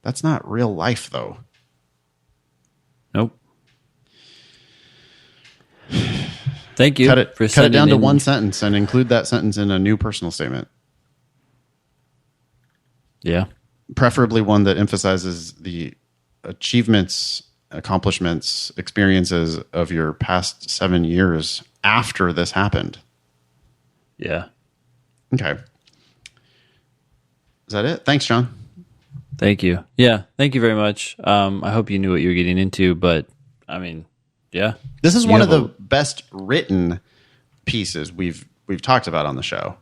that's not real life, though. Nope. Thank you. Cut it for down to in one sentence and include that sentence in a new personal statement. Yeah. Preferably one that emphasizes the achievements, accomplishments, experiences of your past 7 years after this happened. Yeah. Okay. Is that it? Thanks, John. Thank you. Yeah. Thank you very much. I hope you knew what you were getting into, but I mean, yeah. This is one of the best written pieces we've talked about on the show.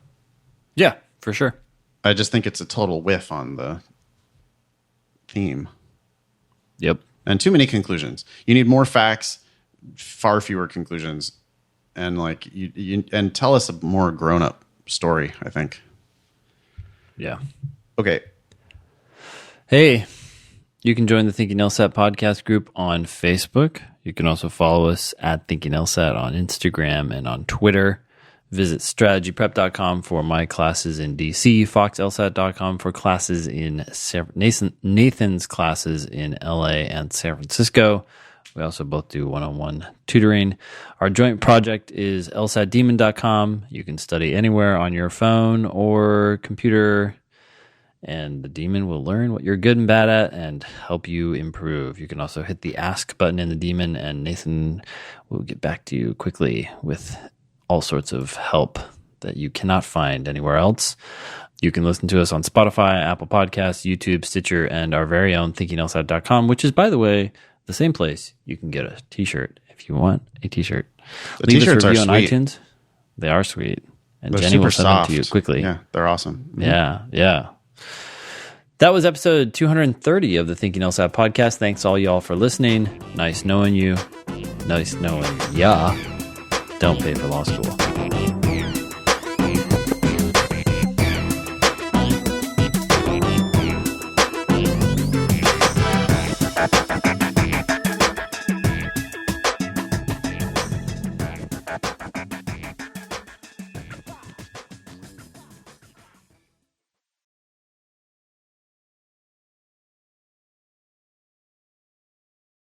Yeah, for sure. I just think it's a total whiff on the theme. Yep. And too many conclusions. You need more facts, far fewer conclusions, and like you and tell us a more grown-up story, I think. Yeah. Okay. Hey, you can join the Thinking LSAT podcast group on Facebook. You can also follow us at Thinking LSAT on Instagram and on Twitter. Visit strategyprep.com for my classes in DC, foxlsat.com for classes in Nathan's classes in LA and San Francisco. We also both do one-on-one tutoring. Our joint project is LSATdemon.com. You can study anywhere on your phone or computer, and the Demon will learn what you're good and bad at and help you improve. You can also hit the ask button in the Demon, and Nathan will get back to you quickly with all sorts of help that you cannot find anywhere else. You can listen to us on Spotify, Apple Podcasts, YouTube, Stitcher, and our very own thinkinglsat.com, which is, by the way, the same place you can get a t-shirt if you want a t-shirt. Leave us a review on iTunes. They are sweet. And they're Jenny super will send soft. them to you quickly. Yeah, they're awesome. Mm-hmm. Yeah. That was episode 230 of the Thinking LSAT podcast. Thanks all y'all for listening. Nice knowing you. Nice knowing ya. Don't pay for law school.